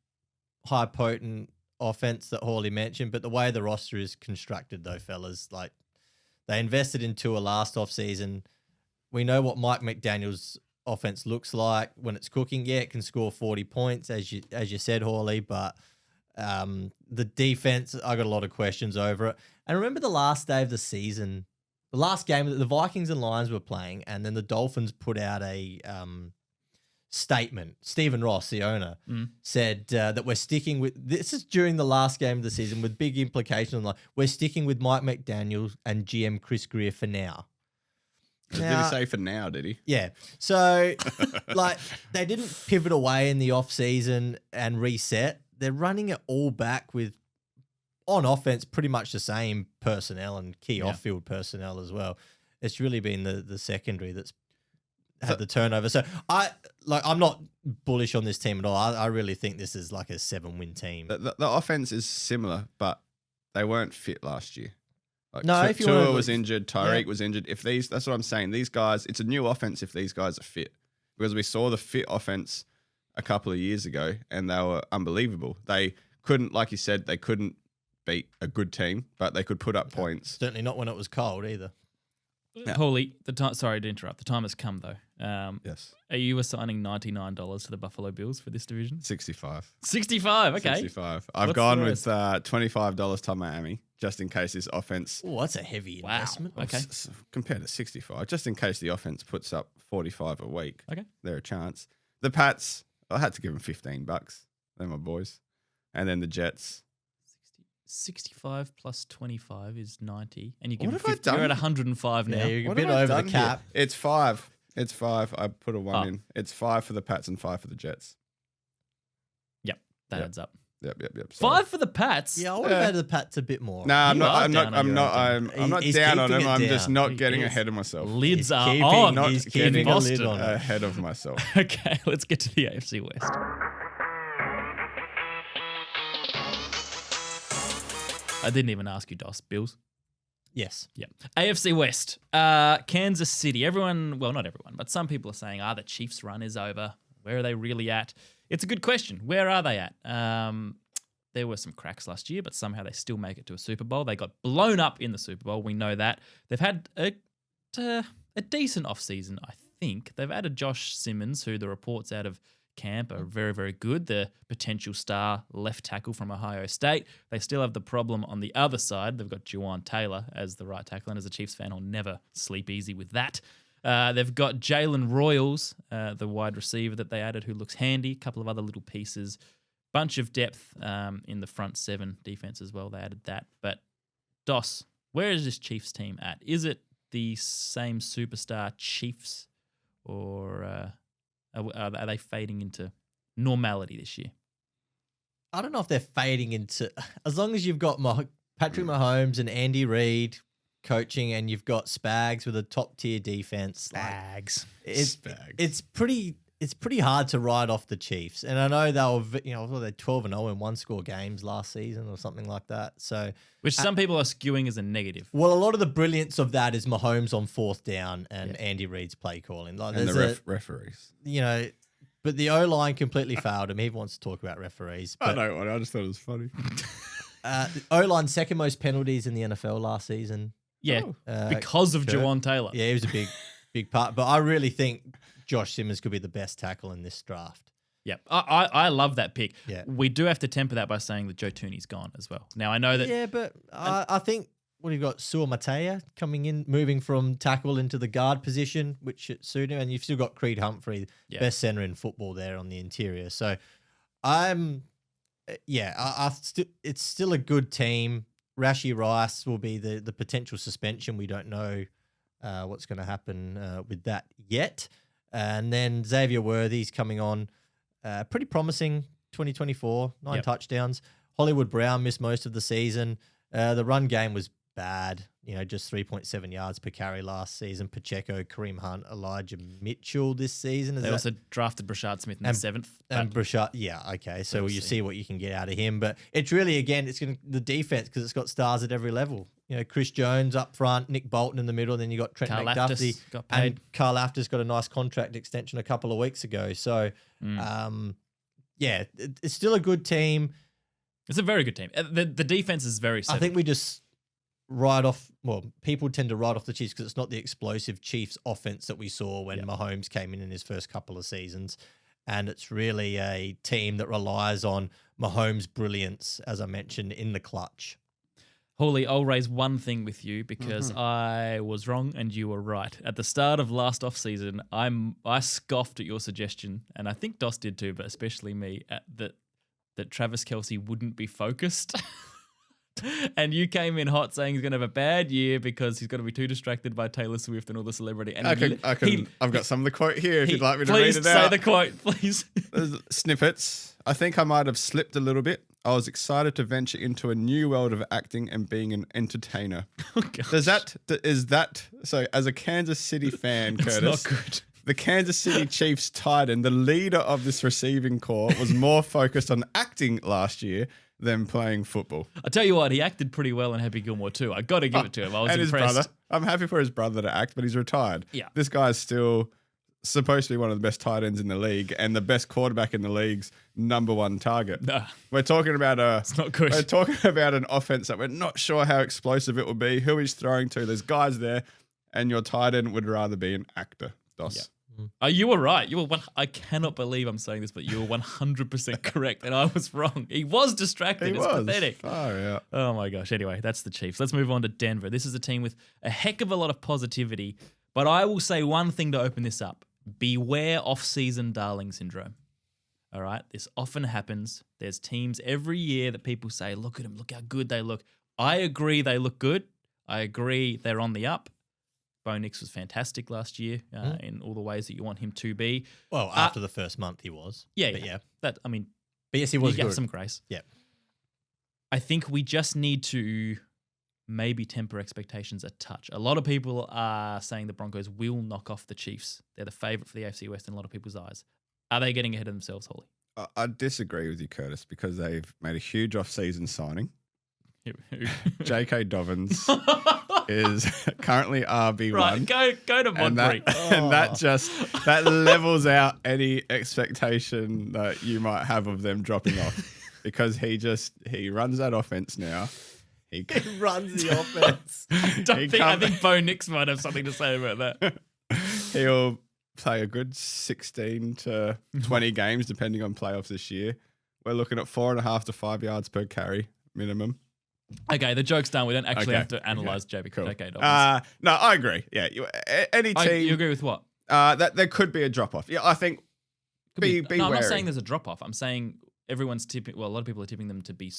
high potent offense that Hawley mentioned, but the way the roster is constructed, though, fellas, like they invested in Tua last offseason. We know what Mike McDaniel's offense looks like when it's cooking. Yeah, it can score 40 points, as you said, Hawley, but the defense, I got a lot of questions over it. And remember the last day of the season, the last game that the Vikings and Lions were playing, and then the Dolphins put out a statement. Stephen Ross, the owner, said that we're sticking with, this is during the last game of the season with big implications, like we're sticking with Mike McDaniel and GM Chris Greer for now. Did he say for now, did he? Yeah. So, they didn't pivot away in the off-season and reset. They're running it all back with, on offense, pretty much the same personnel and key off-field personnel as well. It's really been the secondary that's had the turnover. So, I'm not bullish on this team at all. I really think this is like a 7-win team. The offense is similar, but they weren't fit last year. If you Tua was injured, Tyreek was injured. That's what I'm saying. These guys, it's a new offense if these guys are fit, because we saw the fit offense a couple of years ago and they were unbelievable. They couldn't, like you said, they couldn't beat a good team, but they could put up points. Certainly not when it was cold either. Yeah. Holy, sorry to interrupt. The time has come though. Yes. Are you assigning $99 to the Buffalo Bills for this division? 65. 65. Okay. 65. I've gone with $25 to Miami just in case this offense. Oh, that's a heavy investment. Okay. Compared to 65, just in case the offense puts up 45 a week. Okay. They're a chance. The Pats, I had to give them $15. They're my boys, and then the Jets. 65 plus 25 is 90, and you give What have 50, I done? You're at 105 now. Yeah, you're a What bit have I over the done cap. here? It's 5. It's 5. I put a 1 in. It's 5 for the Pats and 5 for the Jets. Yep, that adds up. Yep. 5 for the Pats. Yeah, I would have had the Pats a bit more. No, I'm You not. are I'm down not. on I'm your not. own. I'm not He's down on keeping him. it I'm down. just not He getting is. ahead of myself. Lids are keeping- on. Not He's getting keeping a lid Boston. on it. ahead of myself. Okay, let's get to the AFC West. I didn't even ask you, Dos. Bills? Yes. Yeah. AFC West. Kansas City. Everyone, well, not everyone, but some people are saying, the Chiefs' run is over. Where are they really at? It's a good question. Where are they at? There were some cracks last year, but somehow they still make it to a Super Bowl. They got blown up in the Super Bowl. We know that. They've had a decent offseason, I think. They've added Josh Simmons, who the reports out of camp are very, very good. The potential star left tackle from Ohio State. They still have the problem on the other side. They've got Juwan Taylor as the right tackle, and as a Chiefs fan, I'll never sleep easy with that. They've got Jalen Royals, the wide receiver that they added, who looks handy. A couple of other little pieces. Bunch of depth in the front seven defense as well. They added that. But Dos, where is this Chiefs team at? Is it the same superstar Chiefs, or are they fading into normality this year? I don't know if they're fading into, as long as you've got Patrick Mahomes and Andy Reid coaching, and you've got Spags with a top tier defense. Spags. It's pretty hard to write off the Chiefs. And I know they were, they're 12-0 in one-score games last season or something like that. So, which some people are skewing as a negative. Well, a lot of the brilliance of that is Mahomes on fourth down and Andy Reid's play calling. Like, and the referees. But the O-line completely failed him. He wants to talk about referees. But, I know. I just thought it was funny. the O-line second most penalties in the NFL last season. Yeah, because of Curt. Juwan Taylor. Yeah, he was a big part. But I really think Josh Simmons could be the best tackle in this draft. Yeah, I love that pick. Yeah. We do have to temper that by saying that Joe Tooney's gone as well. Now, I know that... Yeah, but I think what you've got Sua Matea coming in, moving from tackle into the guard position, which should suit him, and you've still got Creed Humphrey, best centre in football there on the interior. So it's still a good team. Rashi Rice will be the potential suspension. We don't know what's going to happen with that yet. And then Xavier Worthy's coming on. Pretty promising 2024, 9 touchdowns. Hollywood Brown missed most of the season. The run game was bad, just 3.7 yards per carry last season. Pacheco, Kareem Hunt, Elijah Mitchell this season. They also drafted Brashard Smith in the 7th. And Brashard, okay. So you see what you can get out of him. But it's really, again, it's going to the defense because it's got stars at every level. Chris Jones up front, Nick Bolton in the middle, and then you got Trent McDuffie. Got paid. And Carl Aftis got a nice contract extension a couple of weeks ago. So, it's still a good team. It's a very good team. The defense is very settled. I think we just people tend to write off the Chiefs because it's not the explosive Chiefs offense that we saw when Mahomes came in his first couple of seasons. And it's really a team that relies on Mahomes' brilliance, as I mentioned, in the clutch. Hawley, I'll raise one thing with you because I was wrong and you were right. At the start of last offseason, I scoffed at your suggestion, and I think Doss did too, but especially me, that Travis Kelce wouldn't be focused. And you came in hot saying he's going to have a bad year because he's going to be too distracted by Taylor Swift and all the celebrity. And I've got some of the quote here if you'd like me to read it out. Please say the quote, please. There's snippets. I think I might have slipped a little bit. I was excited to venture into a new world of acting and being an entertainer. Is that so? As a Kansas City fan, Curtis, not good. The Kansas City Chiefs tight end, the leader of this receiving corps, was more focused on acting last year than playing football. I tell you what, he acted pretty well in Happy Gilmore too. I got to give it to him. I was and impressed. His brother. I'm happy for his brother to act, but he's retired. Yeah, this guy's still supposed to be one of the best tight ends in the league and the best quarterback in the league's #1 target. Nah. We're talking about it's not good. We're talking about an offense that we're not sure how explosive it will be, who he's throwing to. There's guys there, and your tight end would rather be an actor. Doss. Yeah. You were right. I cannot believe I'm saying this, but you were 100% correct, and I was wrong. He was distracted. It's pathetic. Oh, yeah. Oh, my gosh. Anyway, that's the Chiefs. Let's move on to Denver. This is a team with a heck of a lot of positivity, but I will say one thing to open this up. Beware off-season darling syndrome. All right? This often happens. There's teams every year that people say, look at them, look how good they look. I agree they look good. I agree they're on the up. Bo Nix was fantastic last year in all the ways that you want him to be. Well, after the first month he was. Yeah. But yes, he was you good. get some grace. Yeah. I think we just need to maybe temper expectations a touch. A lot of people are saying the Broncos will knock off the Chiefs. They're the favourite for the AFC West in a lot of people's eyes. Are they getting ahead of themselves, Holly? I disagree with you, Curtis, because they've made a huge off-season signing. J.K. Dobbins is currently RB1. Right, go to Montgomery. And that levels out any expectation that you might have of them dropping off because he runs that offense now. He runs the offense. I think Bo Nix might have something to say about that. He'll play a good 16 to 20 games depending on playoffs this year. We're looking at 4.5 to 5 yards per carry minimum. Okay, the joke's done. We don't actually have to analyze J.K. Dobbins. No, I agree. Yeah, any team. You agree with what? That there could be a drop off. Yeah, I think. Be no, wary. I'm not saying there's a drop off. I'm saying everyone's tipping. Well, a lot of people are tipping them to be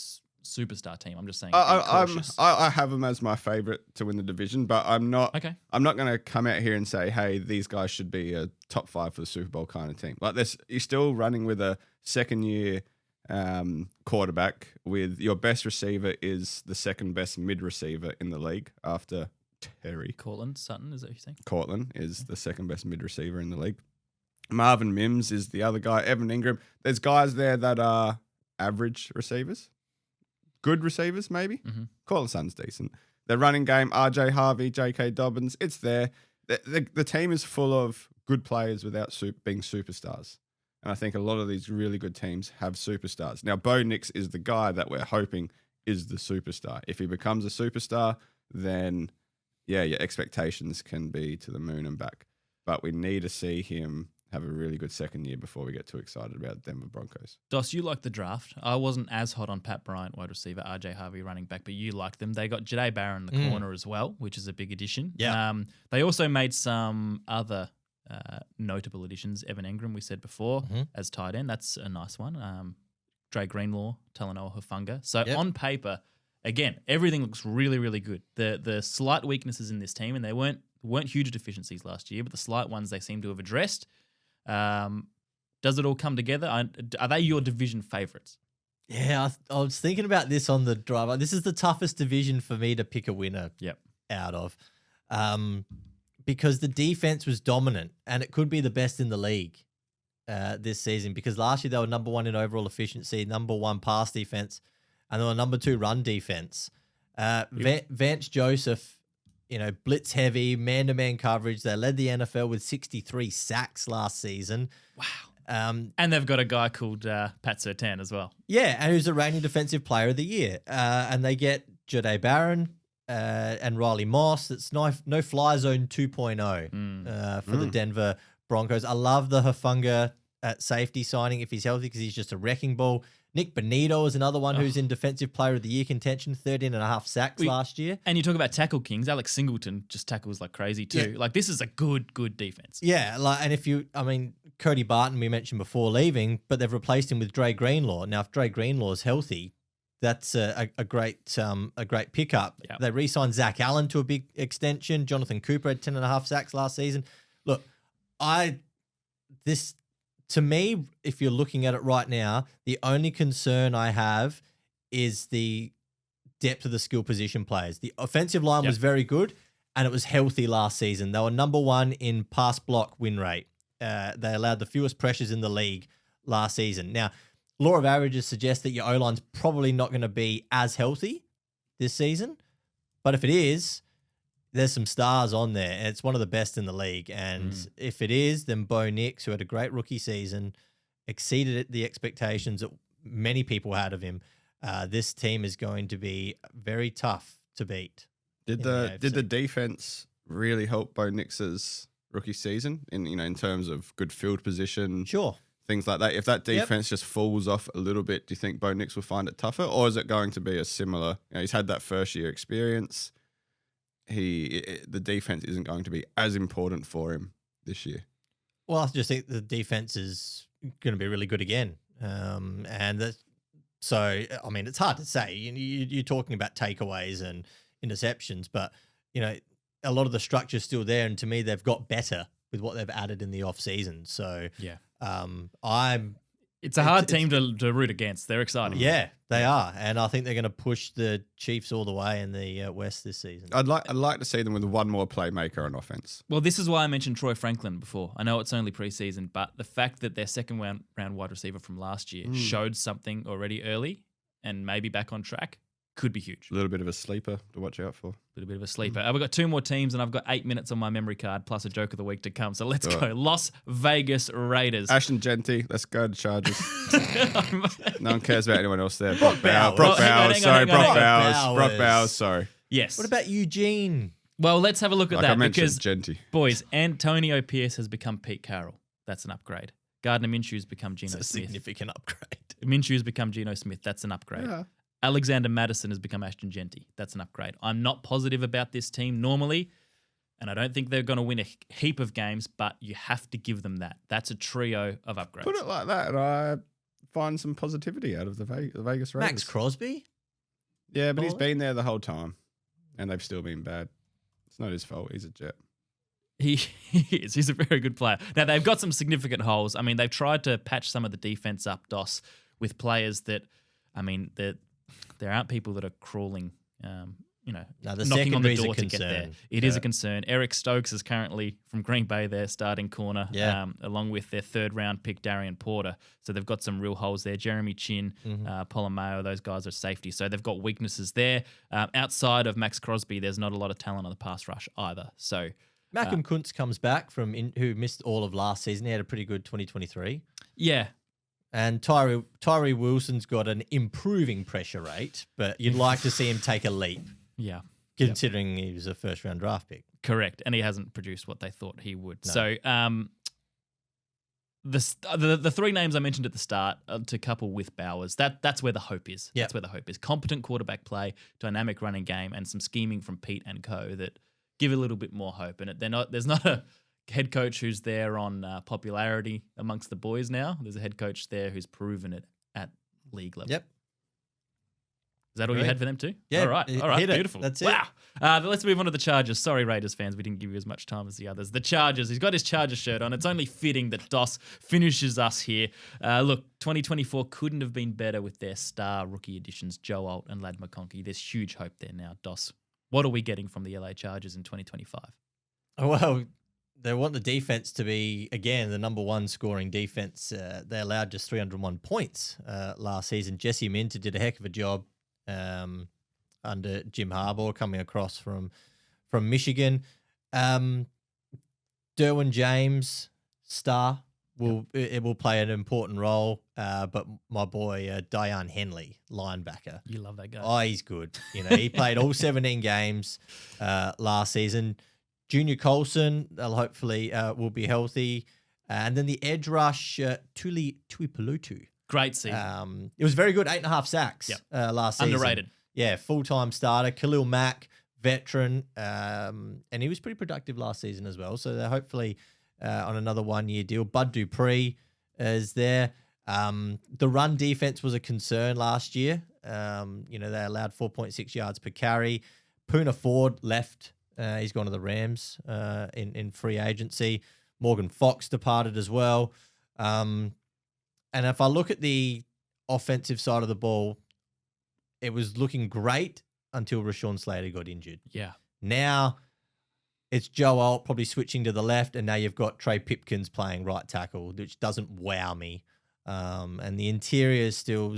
superstar team. I'm just saying. I have them as my favorite to win the division, but I'm not. Okay. I'm not going to come out here and say, hey, these guys should be a top 5 for the Super Bowl kind of team. Like this, you're still running with a second year quarterback with your best receiver is the second best mid receiver in the league after Terry. Cortland Sutton, is that what you're saying? Cortland is the second best mid receiver in the league. Marvin Mims is the other guy. Evan Ingram. There's guys there that are average receivers. Good receivers, maybe. Mm-hmm. Cortland Sutton's decent. The running game, RJ Harvey, J.K. Dobbins, it's there. The team is full of good players without being superstars. And I think a lot of these really good teams have superstars. Now, Bo Nix is the guy that we're hoping is the superstar. If he becomes a superstar, then, yeah, your expectations can be to the moon and back. But we need to see him have a really good second year before we get too excited about Denver Broncos. Doss, you liked the draft. I wasn't as hot on Pat Bryant, wide receiver, RJ Harvey, running back, but you liked them. They got Jadae Barron in the corner as well, which is a big addition. Yeah. They also made some other notable additions. Evan Engram, we said before, as tight end. That's a nice one. Dre Greenlaw, Talanoa Hufanga. So on paper, again, everything looks really, really good. The slight weaknesses in this team, and they weren't huge deficiencies last year, but the slight ones they seem to have addressed. Does it all come together? Are they your division favourites? Yeah, I was thinking about this on the drive. This is the toughest division for me to pick a winner out of, because the defense was dominant, and it could be the best in the league this season, because last year they were number 1 in overall efficiency, number 1 pass defense, and they were number 2 run defense. Vance Joseph, blitz heavy, man-to-man coverage. They led the NFL with 63 sacks last season. Wow. And they've got a guy called Pat Surtain as well. Yeah, and who's a reigning defensive player of the year. And they get Jadae Barron and Riley Moss. It's no fly zone 2.0 for the Denver Broncos. I love the Hufanga at safety signing if he's healthy, because he's just a wrecking ball. Nick Bonito is another one who's in Defensive Player of the Year contention, 13.5 sacks last year. And you talk about tackle kings. Alex Singleton just tackles like crazy too. Yeah. Like, this is a good defense. Yeah, and Cody Barton we mentioned before leaving, but they've replaced him with Dre Greenlaw. Now, if Dre Greenlaw is healthy, that's a great pickup. Yep. They re-signed Zach Allen to a big extension. Jonathan Cooper had 10.5 sacks last season. Look, to me, if you're looking at it right now, the only concern I have is the depth of the skill position players. The offensive line was very good, and it was healthy last season. They were number 1 in pass block win rate. They allowed the fewest pressures in the league last season. Now, law of averages suggests that your O-line's probably not going to be as healthy this season, but if it is, there's some stars on there, and it's one of the best in the league. And if it is, then Bo Nix, who had a great rookie season, exceeded the expectations that many people had of him. This team is going to be very tough to beat. Did the defense really help Bo Nix's rookie season in terms of good field position? Sure. Things like that. If that defense just falls off a little bit, do you think Bo Nix will find it tougher, or is it going to be a similar? He's had that first year experience. The defense isn't going to be as important for him this year. Well, I just think the defense is going to be really good again. It's hard to say. You're talking about takeaways and interceptions, but a lot of the structure's still there, and to me, they've got better with what they've added in the off season. So it's a hard team to root against. They're exciting. Yeah, they are, and I think they're going to push the Chiefs all the way in the West this season. I'd like to see them with one more playmaker on offense. Well, this is why I mentioned Troy Franklin before. I know it's only preseason, but the fact that their second round wide receiver from last year showed something already early and maybe back on track could be huge. A little bit of a sleeper to watch out for. A little bit of a sleeper. We've got 2 more teams, and I've got 8 minutes on my memory card, plus a joke of the week to come. So let's go. Las Vegas Raiders. Ashton Genty, let's go to Chargers. No one cares about anyone else there. Brock Bowers. Brock Bowers, sorry. Yes. What about Eugene? Well, let's have a look at that. I mentioned because, Genty. Boys, Antonio Pierce has become Pete Carroll. That's an upgrade. Gardner Minshew's become Geno Smith. It's a significant upgrade. Minshew's become Geno Smith. That's an upgrade. Yeah. Alexander Madison has become Ashton Genty. That's an upgrade. I'm not positive about this team normally, and I don't think they're going to win a heap of games, but you have to give them that. That's a trio of upgrades. Put it like that, and I find some positivity out of the Vegas Raiders. Max Crosby? Yeah, but he's been there the whole time, and they've still been bad. It's not his fault. He's a Jet. He is. He's a very good player. Now, they've got some significant holes. I mean, they've tried to patch some of the defense up, Doss, with players that, there aren't people that are crawling, knocking on the door to get there. It is a concern. Eric Stokes is currently from Green Bay, their starting corner, along with their 3rd-round pick, Darian Porter. So they've got some real holes there. Jeremy Chin, Polamayo, those guys are safety. So they've got weaknesses there. Outside of Max Crosby, there's not a lot of talent on the pass rush either. So Malcolm Kuntz comes back who missed all of last season. He had a pretty good 2023. Yeah. And Tyree Wilson's got an improving pressure rate, but you'd like to see him take a leap. Yeah. Considering he was a 1st-round draft pick. Correct. And he hasn't produced what they thought he would. No. So the three names I mentioned at the start to couple with Bowers, that's where the hope is. Yep. That's where the hope is. Competent quarterback play, dynamic running game, and some scheming from Pete and co that give a little bit more hope. And there's not a head coach who's there on popularity amongst the boys now. There's a head coach there who's proven it at league level. Yep. Is that all you had for them too? Yeah. All right. Beautiful. That's it. Wow. But let's move on to the Chargers. Sorry, Raiders fans, we didn't give you as much time as the others. The Chargers. He's got his Chargers shirt on. It's only fitting that Doss finishes us here. Look, 2024 couldn't have been better with their star rookie additions, Joe Alt and Ladd McConkey. There's huge hope there now. Doss, what are we getting from the LA Chargers in 2025? Well, they want the defense to be, again, the number one scoring defense. They allowed just 301 points last season. Jesse Minter did a heck of a job under Jim Harbaugh coming across from Michigan. Derwin James, star, will play an important role. But my boy Diane Henley, linebacker. You love that guy. Oh, he's good. He played all 17 games last season. Junior Colson, they'll hopefully will be healthy. And then the edge rush, Tuli Tuipulotu. Great season. It was very good, 8.5 sacks last season. Underrated. Yeah, full-time starter. Khalil Mack, veteran, and he was pretty productive last season as well. So they're hopefully on another one-year deal. Bud Dupree is there. The run defense was a concern last year. They allowed 4.6 yards per carry. Poona Ford left. He's gone to the Rams in free agency. Morgan Fox departed as well. And if I look at the offensive side of the ball, it was looking great until Rashawn Slater got injured. Yeah. Now it's Joe Alt probably switching to the left, and now you've got Trey Pipkins playing right tackle, which doesn't wow me. And the interior is still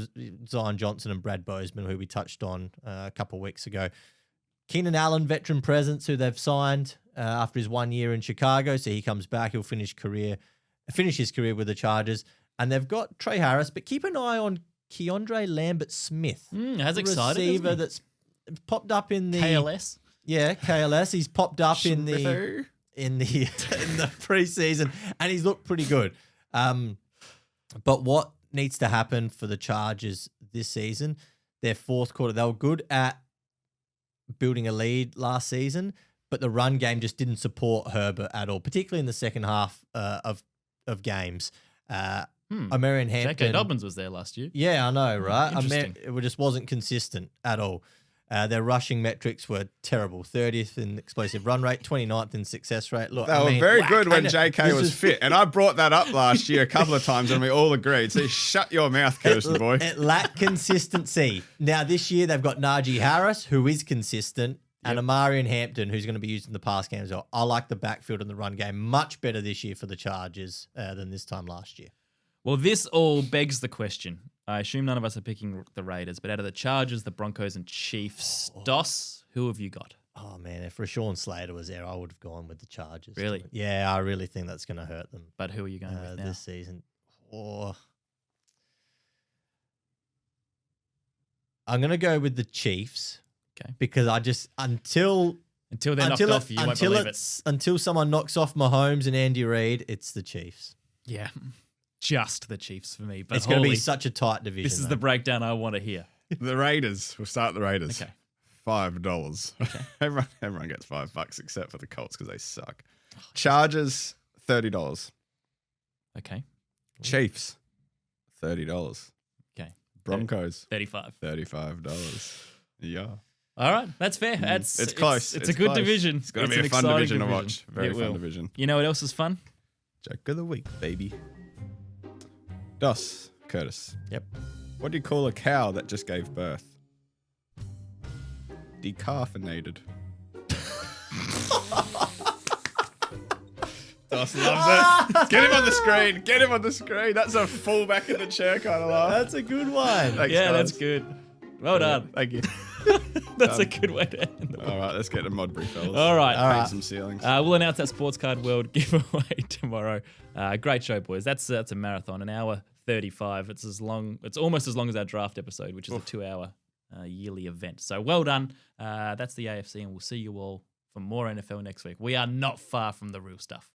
Zion Johnson and Brad Bozeman, who we touched on a couple of weeks ago. Keenan Allen, veteran presence, who they've signed after his 1 year in Chicago, so he comes back. He'll finish his career with the Chargers. And they've got Trey Harris, but keep an eye on Keandre Lambert-Smith. Has excited, receiver that's popped up in the KLS. Yeah, KLS. He's popped up in the preseason, and he's looked pretty good. But what needs to happen for the Chargers this season? Their fourth quarter, they were good at building a lead last season, but the run game just didn't support Herbert at all, particularly in the second half of games. Marion Hampton. J.K. Dobbins was there last year. Yeah, I know, right? Interesting. It just wasn't consistent at all. Their rushing metrics were terrible. 30th in explosive run rate, 29th in success rate. Look, They were very good when JK was fit. And I brought that up last year a couple of times and we all agreed. So shut your mouth, Kirsten boy. It lacked consistency. Now, this year, they've got Najee Harris, who is consistent, and Amarian Hampton, who's going to be used in the pass game as well. I like the backfield and the run game much better this year for the Chargers than this time last year. Well, this all begs the question. I assume none of us are picking the Raiders, but out of the Chargers, the Broncos, and Chiefs, Doss, who have you got? Oh, man, if Rashawn Slater was there, I would have gone with the Chargers. Really? Yeah, I really think that's going to hurt them. But who are you going with now? This season? I'm going to go with the Chiefs. Okay. Because I just, until they're knocked off, you won't believe it. Until someone knocks off Mahomes and Andy Reid, it's the Chiefs. Yeah. Just the Chiefs for me. But it's going to be such a tight division. This is the breakdown I want to hear. The Raiders. We'll start the Raiders. Okay. $5. Okay. Everyone gets $5 except for the Colts because they suck. Chargers, $30. Okay. Chiefs, $30. Okay. Broncos, $35. Yeah. All right. That's fair. It's close. It's a good close. division. It's going to be a fun division to watch. Very fun division. You know what else is fun? Joke of the week, baby. Doss, Curtis. Yep. What do you call a cow that just gave birth? Decaffeinated. Doss loves it. Get him on the screen. Get him on the screen. That's a full back in the chair kind of laugh. That's a good one. Thanks, yeah, guys. that's good. Well done. Thank you. That's a good way to end it. All right, let's get to Modbury, fellas. All right. Paint some ceilings. We'll announce that Sports Card World giveaway tomorrow. Great show, boys. That's a marathon, an hour 35. It's almost as long as our draft episode, which is a 2-hour yearly event. So well done. That's the AFC, and we'll see you all for more NFL next week. We are not far from the real stuff.